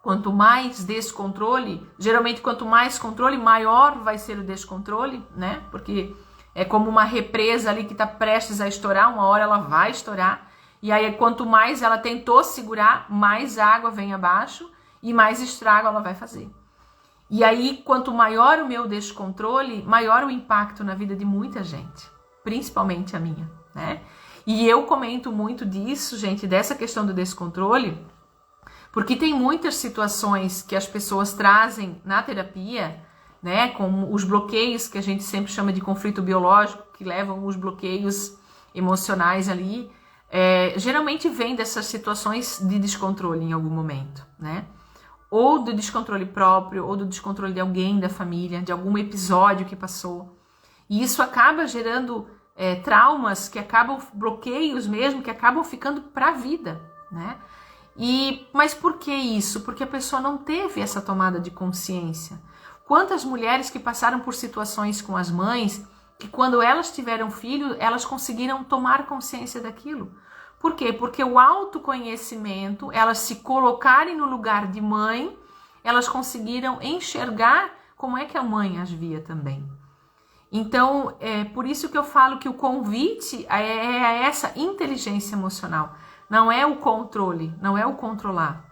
S1: quanto mais descontrole, geralmente quanto mais controle, maior vai ser o descontrole, né? Porque é como uma represa ali que está prestes a estourar, uma hora ela vai estourar. E aí, quanto mais ela tentou segurar, mais água vem abaixo e mais estrago ela vai fazer. E aí, quanto maior o meu descontrole, maior o impacto na vida de muita gente, principalmente a minha, né? E eu comento muito disso, gente, dessa questão do descontrole, porque tem muitas situações que as pessoas trazem na terapia, né? Como os bloqueios que a gente sempre chama de conflito biológico, que levam os bloqueios emocionais ali, geralmente vem dessas situações de descontrole em algum momento, né? Ou do descontrole próprio, ou do descontrole de alguém da família, de algum episódio que passou. E isso acaba gerando traumas, que acabam, bloqueios mesmo, que acabam ficando para a vida, né? Mas por que isso? Porque a pessoa não teve essa tomada de consciência. Quantas mulheres que passaram por situações com as mães, que quando elas tiveram filho, elas conseguiram tomar consciência daquilo. Por quê? Porque o autoconhecimento, elas se colocarem no lugar de mãe, elas conseguiram enxergar como é que a mãe as via também. Então, é por isso que eu falo que o convite é essa inteligência emocional. Não é o controle, não é o controlar.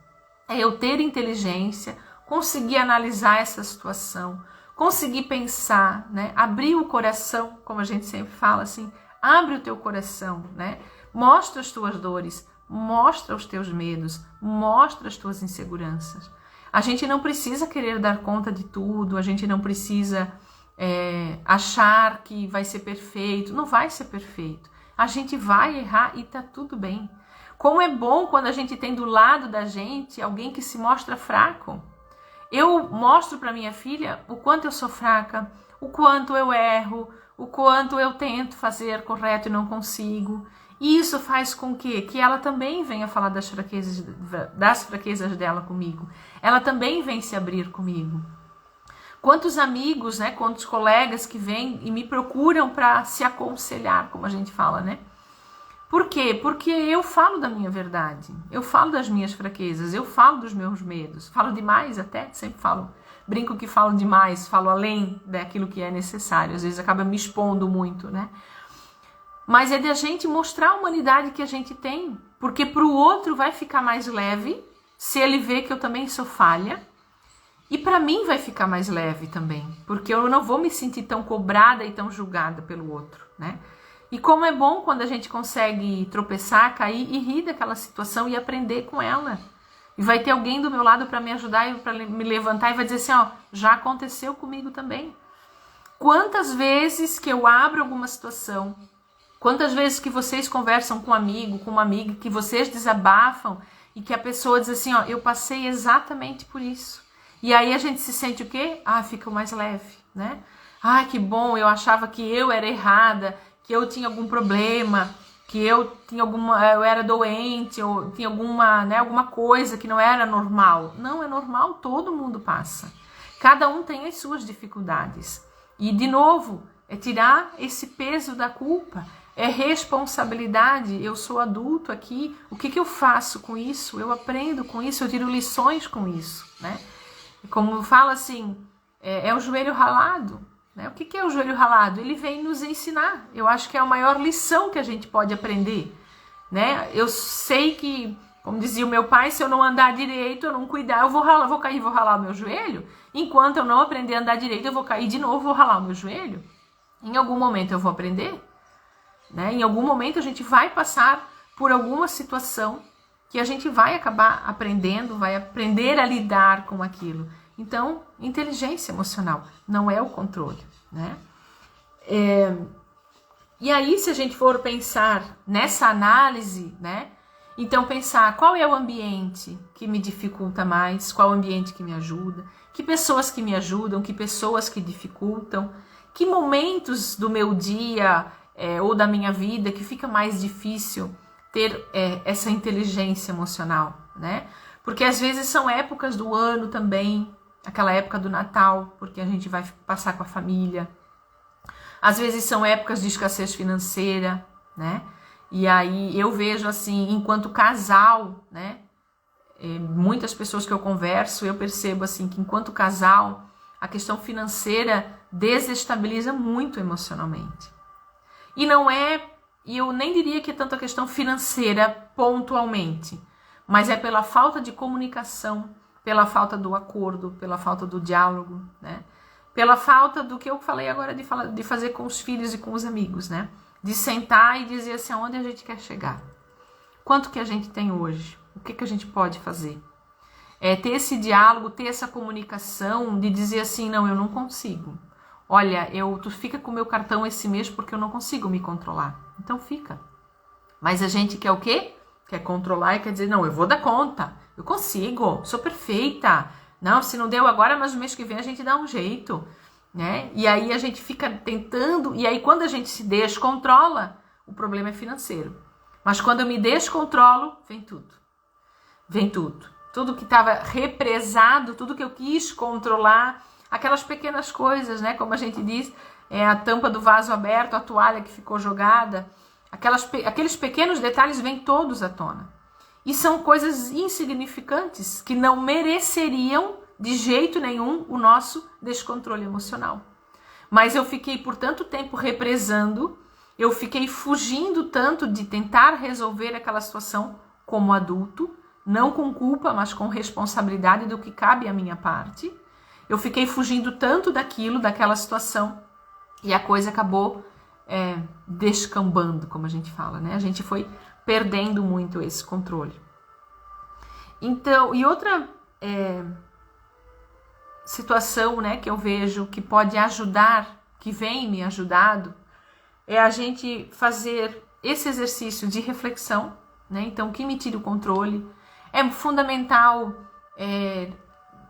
S1: É eu ter inteligência, conseguir analisar essa situação, conseguir pensar, né? Abrir o coração, como a gente sempre fala assim, abre o teu coração, né? Mostra as tuas dores, mostra os teus medos, mostra as tuas inseguranças. A gente não precisa querer dar conta de tudo, a gente não precisa achar que vai ser perfeito. Não vai ser perfeito. A gente vai errar e tá tudo bem. Como é bom quando a gente tem do lado da gente alguém que se mostra fraco. Eu mostro para minha filha o quanto eu sou fraca, o quanto eu erro, o quanto eu tento fazer correto e não consigo. E isso faz com que ela também venha falar das fraquezas dela comigo. Ela também vem se abrir comigo. Quantos amigos, né, quantos colegas que vêm e me procuram para se aconselhar, como a gente fala, né? Por quê? Porque eu falo da minha verdade, eu falo das minhas fraquezas, eu falo dos meus medos, falo demais até, sempre falo, brinco que falo demais, falo além daquilo que é necessário, às vezes acaba me expondo muito, né? Mas é de a gente mostrar a humanidade que a gente tem, porque para o outro vai ficar mais leve, se ele vê que eu também sou falha, E para mim vai ficar mais leve também, porque eu não vou me sentir tão cobrada e tão julgada pelo outro, né? E como é bom quando a gente consegue tropeçar, cair e rir daquela situação e aprender com ela. E vai ter alguém do meu lado para me ajudar e para me levantar e vai dizer assim, ó, já aconteceu comigo também. Quantas vezes que eu abro alguma situação, quantas vezes que vocês conversam com um amigo, com uma amiga, que vocês desabafam e que a pessoa diz assim, ó, eu passei exatamente por isso. E aí a gente se sente o quê? Ah, fica mais leve, né? Ah, que bom, eu achava que eu era errada, que eu tinha algum problema, que eu era doente, ou tinha alguma coisa que não era normal. Não, é normal, todo mundo passa. Cada um tem as suas dificuldades. E, de novo, é tirar esse peso da culpa, é responsabilidade. Eu sou adulto aqui, o que eu faço com isso? Eu aprendo com isso, eu tiro lições com isso, né? Como fala assim, é o joelho ralado. Né? O que é o joelho ralado? Ele vem nos ensinar. Eu acho que é a maior lição que a gente pode aprender. Né? Eu sei que, como dizia o meu pai, se eu não andar direito, eu não cuidar, eu vou cair, vou ralar o meu joelho. Enquanto eu não aprender a andar direito, eu vou cair de novo, vou ralar o meu joelho. Em algum momento eu vou aprender. Né? Em algum momento a gente vai passar por alguma situação que a gente vai acabar aprendendo, vai aprender a lidar com aquilo. Então, inteligência emocional não é o controle, né? E aí, se a gente for pensar nessa análise, né? Então, pensar qual é o ambiente que me dificulta mais, qual é o ambiente que me ajuda, que pessoas que me ajudam, que pessoas que dificultam, que momentos do meu dia ou da minha vida que fica mais difícil ter essa inteligência emocional, né? Porque às vezes são épocas do ano também, aquela época do Natal, porque a gente vai passar com a família. Às vezes são épocas de escassez financeira, né? E aí eu vejo assim, enquanto casal, né? Muitas pessoas que eu converso, eu percebo assim que enquanto casal, a questão financeira desestabiliza muito emocionalmente. E eu nem diria que é tanto a questão financeira pontualmente, mas é pela falta de comunicação, pela falta do acordo, pela falta do diálogo, né? Pela falta do que eu falei agora de fazer com os filhos e com os amigos, né? De sentar e dizer assim, aonde a gente quer chegar? Quanto que a gente tem hoje? O que a gente pode fazer? Ter esse diálogo, ter essa comunicação de dizer assim, não, eu não consigo. Olha, tu fica com o meu cartão esse mês porque eu não consigo me controlar. Então fica. Mas a gente quer o quê? Quer controlar e quer dizer, não, eu vou dar conta. Eu consigo, sou perfeita. Não, se não deu agora, mas no mês que vem a gente dá um jeito. Né? E aí a gente fica tentando, e aí quando a gente se descontrola, o problema é financeiro. Mas quando eu me descontrolo, vem tudo. Vem tudo. Tudo que estava represado, tudo que eu quis controlar, aquelas pequenas coisas, né? Como a gente diz, a tampa do vaso aberto, a toalha que ficou jogada, aqueles pequenos detalhes vêm todos à tona. E são coisas insignificantes que não mereceriam de jeito nenhum o nosso descontrole emocional. Mas eu fiquei por tanto tempo represando, eu fiquei fugindo tanto de tentar resolver aquela situação como adulto, não com culpa, mas com responsabilidade do que cabe à minha parte. Eu fiquei fugindo tanto daquela situação, e a coisa acabou descambando, como a gente fala, né? A gente foi perdendo muito esse controle. Então, e outra situação, né, que eu vejo que pode ajudar, que vem me ajudado, é a gente fazer esse exercício de reflexão, né? Então, o que me tira o controle? É fundamental,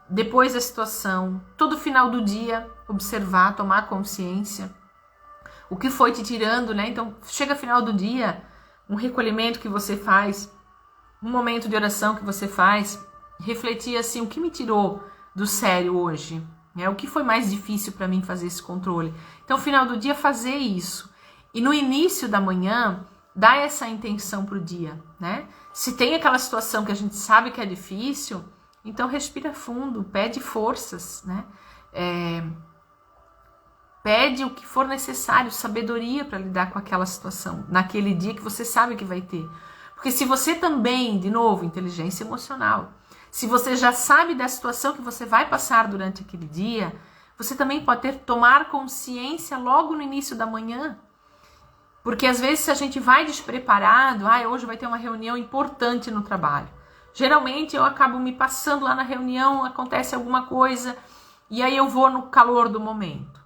S1: depois da situação, todo final do dia, observar, tomar consciência. O que foi te tirando, né? Então, chega final do dia, um recolhimento que você faz, um momento de oração que você faz, refletir assim, o que me tirou do sério hoje? O que foi mais difícil para mim fazer esse controle? Então, final do dia, fazer isso. E no início da manhã, dar essa intenção para o dia, né? Se tem aquela situação que a gente sabe que é difícil, então respira fundo, pede forças, né? Pede o que for necessário, sabedoria para lidar com aquela situação, naquele dia que você sabe que vai ter. Porque se você também, de novo, inteligência emocional, Se você já sabe da situação que você vai passar durante aquele dia, você também pode tomar consciência logo no início da manhã. Porque às vezes se a gente vai despreparado, hoje vai ter uma reunião importante no trabalho. Geralmente eu acabo me passando lá na reunião, acontece alguma coisa e aí eu vou no calor do momento.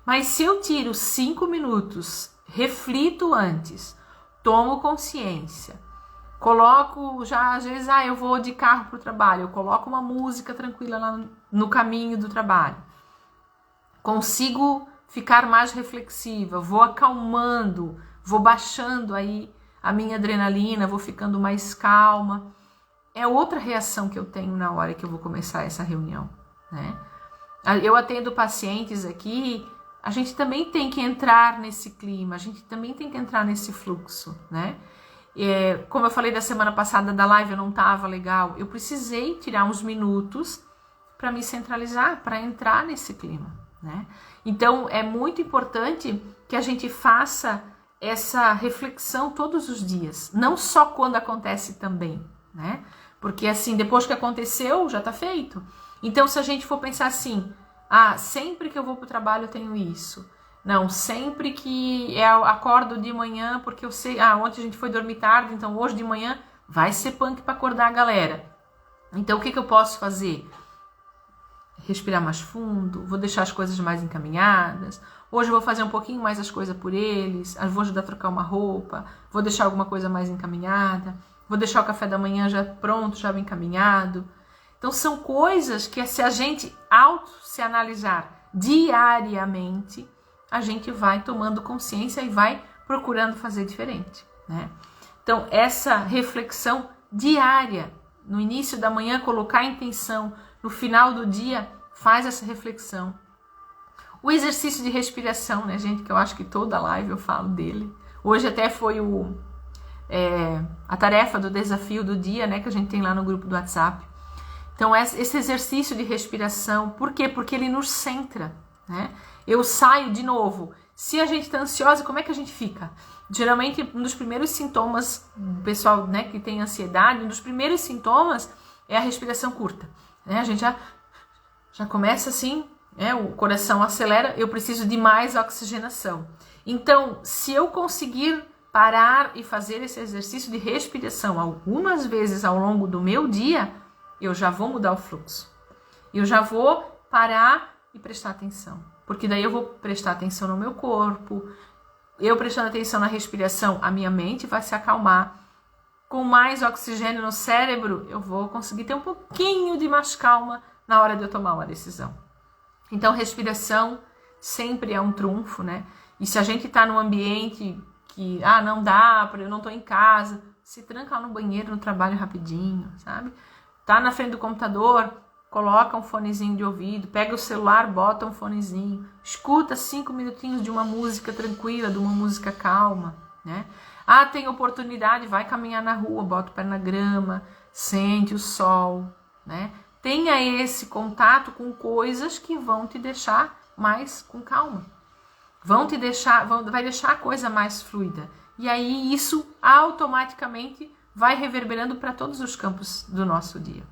S1: Mas se eu tiro 5 minutos, reflito antes, tomo consciência, coloco já, às vezes, eu vou de carro para o trabalho, eu coloco uma música tranquila lá no caminho do trabalho. Consigo ficar mais reflexiva, vou acalmando, vou baixando aí a minha adrenalina, vou ficando mais calma. É outra reação que eu tenho na hora que eu vou começar essa reunião, né? Eu atendo pacientes aqui, a gente também tem que entrar nesse clima, a gente também tem que entrar nesse fluxo, né? Como eu falei da semana passada da live, eu não estava legal, eu precisei tirar uns minutos para me centralizar, para entrar nesse clima, né? Então é muito importante que a gente faça essa reflexão todos os dias, não só quando acontece também, né? Porque assim, depois que aconteceu, já está feito. Então se a gente for pensar assim, sempre que eu vou para o trabalho eu tenho isso. Não, sempre que eu acordo de manhã, porque eu sei, ontem a gente foi dormir tarde, então hoje de manhã vai ser punk para acordar a galera. Então o que eu posso fazer? Respirar mais fundo, vou deixar as coisas mais encaminhadas. Hoje eu vou fazer um pouquinho mais as coisas por eles, vou ajudar a trocar uma roupa, vou deixar alguma coisa mais encaminhada, vou deixar o café da manhã já pronto, já bem encaminhado. Então são coisas que se a gente se analisar diariamente, a gente vai tomando consciência e vai procurando fazer diferente, né? Então essa reflexão diária, no início da manhã colocar a intenção, no final do dia faz essa reflexão. O exercício de respiração, né, gente, que eu acho que toda live eu falo dele. Hoje até foi a tarefa do desafio do dia, né, que a gente tem lá no grupo do WhatsApp. Então esse exercício de respiração, por quê? Porque ele nos centra, né? Eu saio de novo. Se a gente está ansiosa, como é que a gente fica? Geralmente, um dos primeiros sintomas, do pessoal, né, que tem ansiedade, um dos primeiros sintomas é a respiração curta, né? A gente já começa assim, né? O coração acelera, eu preciso de mais oxigenação. Então, se eu conseguir parar e fazer esse exercício de respiração algumas vezes ao longo do meu dia, eu já vou mudar o fluxo. Eu já vou parar e prestar atenção. Porque daí eu vou prestar atenção no meu corpo. Eu prestando atenção na respiração, a minha mente vai se acalmar. Com mais oxigênio no cérebro, eu vou conseguir ter um pouquinho de mais calma na hora de eu tomar uma decisão. Então, respiração sempre é um trunfo, né? E se a gente está num ambiente que, não dá, eu não estou em casa, se tranca lá no banheiro, no trabalho rapidinho, sabe? Tá na frente do computador, coloca um fonezinho de ouvido, pega o celular, bota um fonezinho, escuta 5 minutinhos de uma música tranquila, de uma música calma, né? Tem oportunidade, vai caminhar na rua, bota o pé na grama, sente o sol, né? Tenha esse contato com coisas que vão te deixar mais com calma. Vai deixar a coisa mais fluida. E aí isso automaticamente vai reverberando para todos os campos do nosso dia.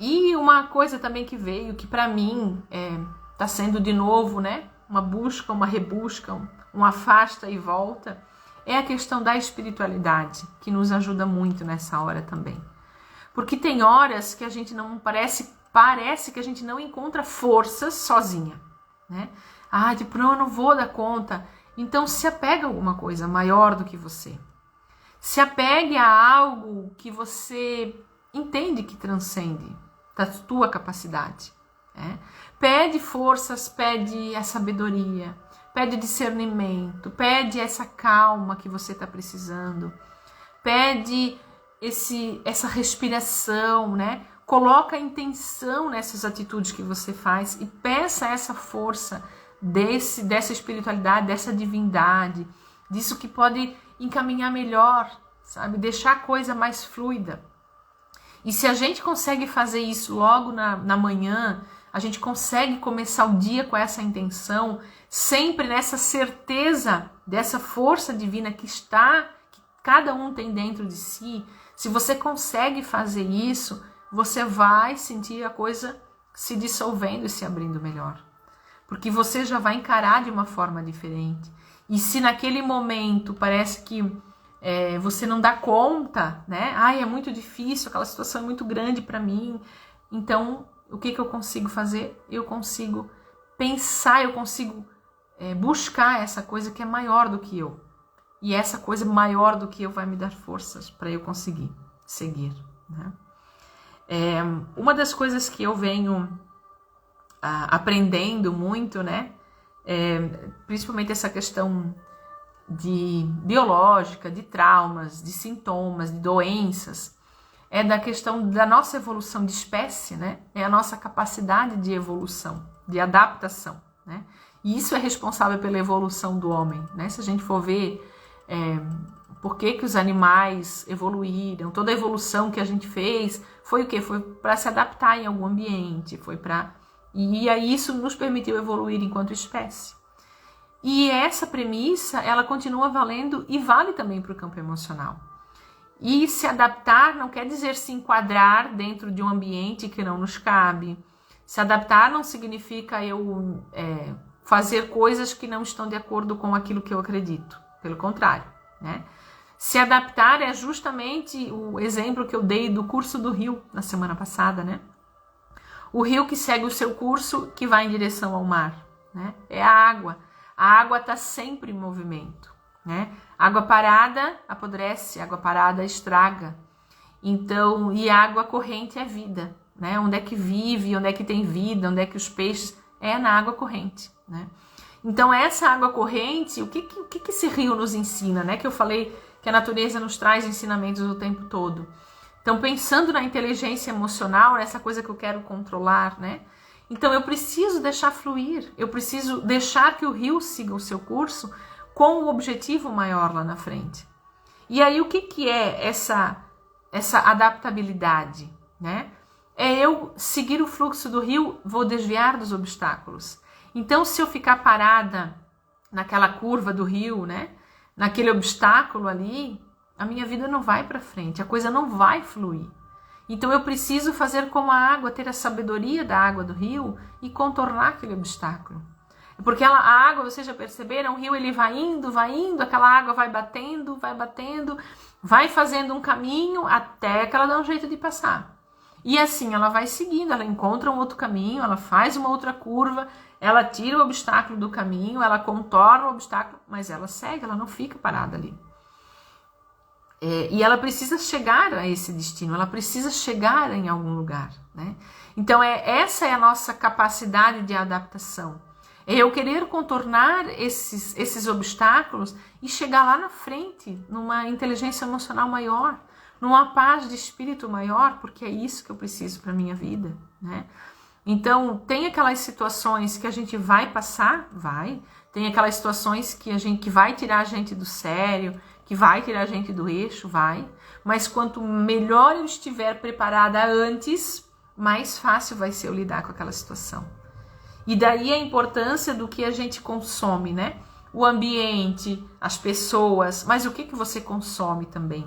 S1: E uma coisa também que veio, que para mim está sendo de novo, né, uma busca, uma rebusca, um afasta e volta, é a questão da espiritualidade, que nos ajuda muito nessa hora também. Porque tem horas que a gente não parece que a gente não encontra forças sozinha, né? Não, eu não vou dar conta. Então se apega a alguma coisa maior do que você. Se apegue a algo que você entende que transcende da tua capacidade, né? Pede forças, pede a sabedoria, pede discernimento, pede essa calma que você está precisando, pede essa respiração, né? Coloca a intenção nessas atitudes que você faz e peça essa força dessa espiritualidade, dessa divindade, disso que pode encaminhar melhor, sabe? Deixar a coisa mais fluida. E se a gente consegue fazer isso logo na manhã, a gente consegue começar o dia com essa intenção, sempre nessa certeza dessa força divina que cada um tem dentro de si, Se você consegue fazer isso, você vai sentir a coisa se dissolvendo e se abrindo melhor. Porque você já vai encarar de uma forma diferente. E se naquele momento parece que você não dá conta, né? Ai, é muito difícil, aquela situação é muito grande para mim. Então, o que eu consigo fazer? Eu consigo pensar, eu consigo buscar essa coisa que é maior do que eu. E essa coisa maior do que eu vai me dar forças para eu conseguir seguir, né? Uma das coisas que eu venho aprendendo muito, né? Principalmente essa questão biológica, de traumas, de sintomas, de doenças, é da questão da nossa evolução de espécie, né? É a nossa capacidade de evolução, de adaptação, né? E isso é responsável pela evolução do homem, né? Se a gente for ver por que os animais evoluíram, toda a evolução que a gente fez, foi o quê? Foi para se adaptar em algum ambiente, e aí isso nos permitiu evoluir enquanto espécie. E essa premissa, ela continua valendo e vale também para o campo emocional. E se adaptar não quer dizer se enquadrar dentro de um ambiente que não nos cabe. Se adaptar não significa eu fazer coisas que não estão de acordo com aquilo que eu acredito. Pelo contrário, né? Se adaptar é justamente o exemplo que eu dei do curso do rio na semana passada, né? O rio que segue o seu curso, que vai em direção ao mar, né? É a água. A água está sempre em movimento, né? Água parada apodrece, água parada estraga. Então, e água corrente é vida, né? Onde é que vive, onde é que tem vida, onde é que os peixes... É na água corrente, né? Então, essa água corrente, o que esse rio nos ensina, né? Que eu falei que a natureza nos traz ensinamentos o tempo todo. Então, pensando na inteligência emocional, nessa coisa que eu quero controlar, né? Então, eu preciso deixar fluir, eu preciso deixar que o rio siga o seu curso com o objetivo maior lá na frente. E aí, o que é essa adaptabilidade, né? É eu seguir o fluxo do rio, vou desviar dos obstáculos. Então, se eu ficar parada naquela curva do rio, né? Naquele obstáculo ali, a minha vida não vai para frente, a coisa não vai fluir. Então eu preciso fazer como a água, ter a sabedoria da água do rio e contornar aquele obstáculo. Porque a água, vocês já perceberam, o rio ele vai indo, aquela água vai batendo, vai fazendo um caminho até que ela dá um jeito de passar. E assim ela vai seguindo, ela encontra um outro caminho, ela faz uma outra curva, ela tira o obstáculo do caminho, ela contorna o obstáculo, mas ela segue, ela não fica parada ali. E ela precisa chegar a esse destino, ela precisa chegar em algum lugar, né? Então essa é a nossa capacidade de adaptação. É eu querer contornar esses obstáculos e chegar lá na frente, numa inteligência emocional maior, numa paz de espírito maior, porque é isso que eu preciso para a minha vida, né? Então, tem aquelas situações que a gente vai passar, tem aquelas situações que vai tirar a gente do sério, que vai tirar a gente do eixo, mas quanto melhor eu estiver preparada antes, mais fácil vai ser eu lidar com aquela situação. E daí a importância do que a gente consome, né? O ambiente, as pessoas, mas o que você consome também?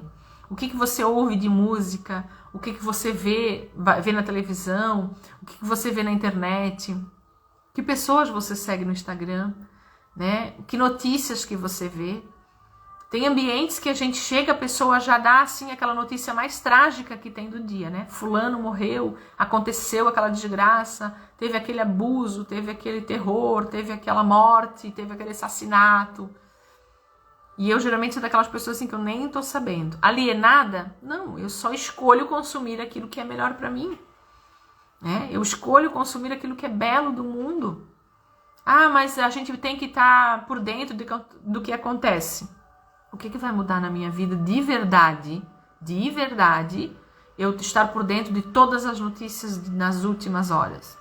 S1: O que você ouve de música? O que você vê na televisão? O que você vê na internet? Que pessoas você segue no Instagram? Né? Que notícias que você vê? Tem ambientes que a gente chega, a pessoa já dá assim aquela notícia mais trágica que tem do dia, né? Fulano morreu, aconteceu aquela desgraça, teve aquele abuso, teve aquele terror, teve aquela morte, teve aquele assassinato. E eu geralmente sou daquelas pessoas assim que eu nem tô sabendo. Alienada? Não, eu só escolho consumir aquilo que é melhor para mim. né? Eu escolho consumir aquilo que é belo do mundo. Ah, mas a gente tem que estar por dentro do que acontece. O que vai mudar na minha vida de verdade, eu estar por dentro de todas as notícias nas últimas horas?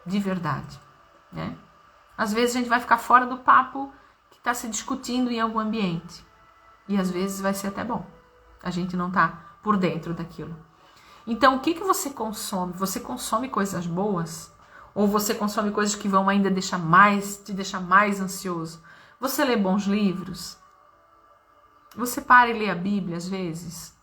S1: De verdade, né? Às vezes a gente vai ficar fora do papo que está se discutindo em algum ambiente. E às vezes vai ser até bom. A gente não está por dentro daquilo. Então, o que você consome? Você consome coisas boas? Ou você consome coisas que vão ainda te deixar mais ansioso? Você lê bons livros? Você para e lê a Bíblia às vezes?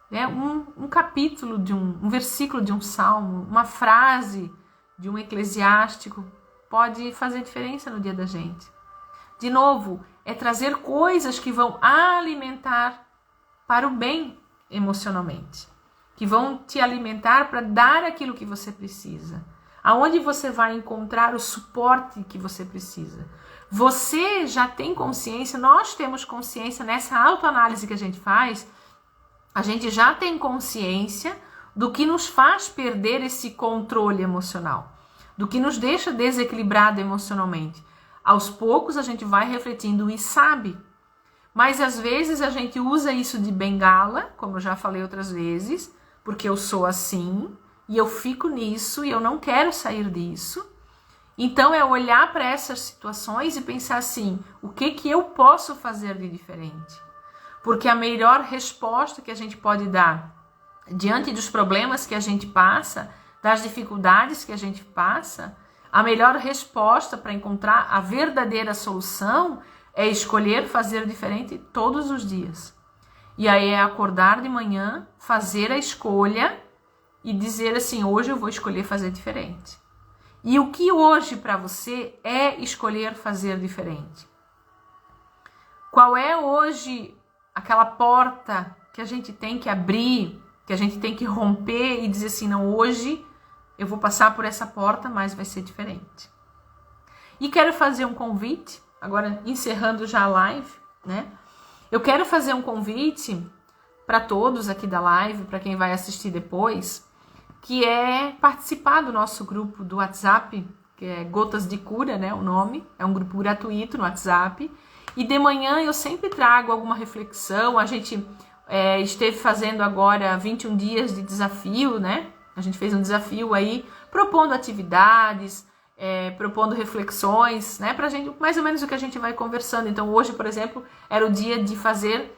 S1: né? Um capítulo de um versículo de um salmo, uma frase de um eclesiástico pode fazer diferença no dia da gente. De novo, é trazer coisas que vão alimentar para o bem emocionalmente, que vão te alimentar para dar aquilo que você precisa. Aonde você vai encontrar o suporte que você precisa. Você já tem consciência, nós temos consciência nessa autoanálise que a gente faz, a gente já tem consciência do que nos faz perder esse controle emocional, do que nos deixa desequilibrado emocionalmente. Aos poucos a gente vai refletindo e sabe, mas às vezes a gente usa isso de bengala, como eu já falei outras vezes, porque eu sou assim e eu fico nisso e eu não quero sair disso. Então é olhar para essas situações e pensar assim, o que eu posso fazer de diferente? Porque a melhor resposta que a gente pode dar diante dos problemas que a gente passa, das dificuldades que a gente passa, a melhor resposta para encontrar a verdadeira solução é escolher fazer diferente todos os dias. E aí é acordar de manhã, fazer a escolha e dizer assim, hoje eu vou escolher fazer diferente. E o que hoje para você é escolher fazer diferente? Qual é hoje aquela porta que a gente tem que abrir, que a gente tem que romper e dizer assim, não, hoje eu vou passar por essa porta, mas vai ser diferente. E quero fazer um convite, agora encerrando já a live, né? Eu quero fazer um convite para todos aqui da live, para quem vai assistir depois, que é participar do nosso grupo do WhatsApp, que é Gotas de Cura, né, o nome, é um grupo gratuito no WhatsApp, e de manhã eu sempre trago alguma reflexão, a gente esteve fazendo agora 21 dias de desafio, né, a gente fez um desafio aí, propondo atividades, propondo reflexões, né, pra gente, mais ou menos o que a gente vai conversando. Então hoje, por exemplo, era o dia de fazer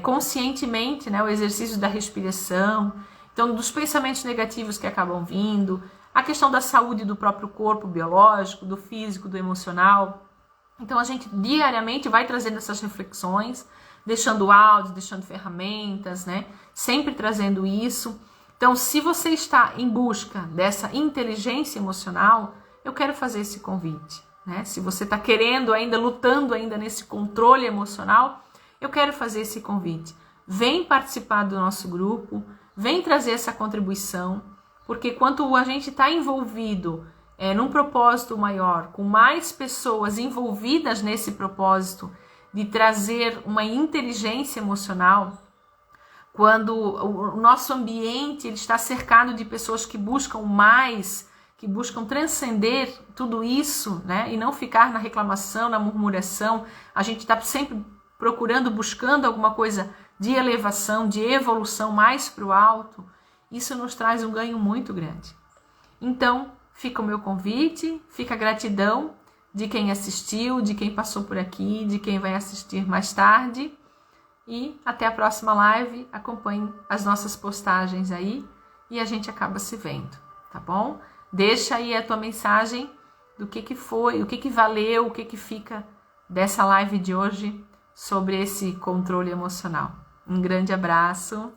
S1: conscientemente, né, o exercício da respiração, então dos pensamentos negativos que acabam vindo, a questão da saúde do próprio corpo biológico, do físico, do emocional. Então a gente diariamente vai trazendo essas reflexões, deixando áudio, deixando ferramentas, né, sempre trazendo isso. Então se você está em busca dessa inteligência emocional, eu quero fazer esse convite, né? Se você está querendo ainda, lutando ainda nesse controle emocional, eu quero fazer esse convite. Vem participar do nosso grupo, vem trazer essa contribuição, porque quando a gente está envolvido num propósito maior, com mais pessoas envolvidas nesse propósito de trazer uma inteligência emocional, quando o nosso ambiente ele está cercado de pessoas que buscam mais, que buscam transcender tudo isso, né? E não ficar na reclamação, na murmuração. A gente está sempre procurando, buscando alguma coisa de elevação, de evolução mais para o alto. Isso nos traz um ganho muito grande. Então, fica o meu convite, fica a gratidão de quem assistiu, de quem passou por aqui, de quem vai assistir mais tarde. E até a próxima live, acompanhe as nossas postagens aí e a gente acaba se vendo, tá bom? Deixa aí a tua mensagem do que foi, o que valeu, o que fica dessa live de hoje sobre esse controle emocional. Um grande abraço.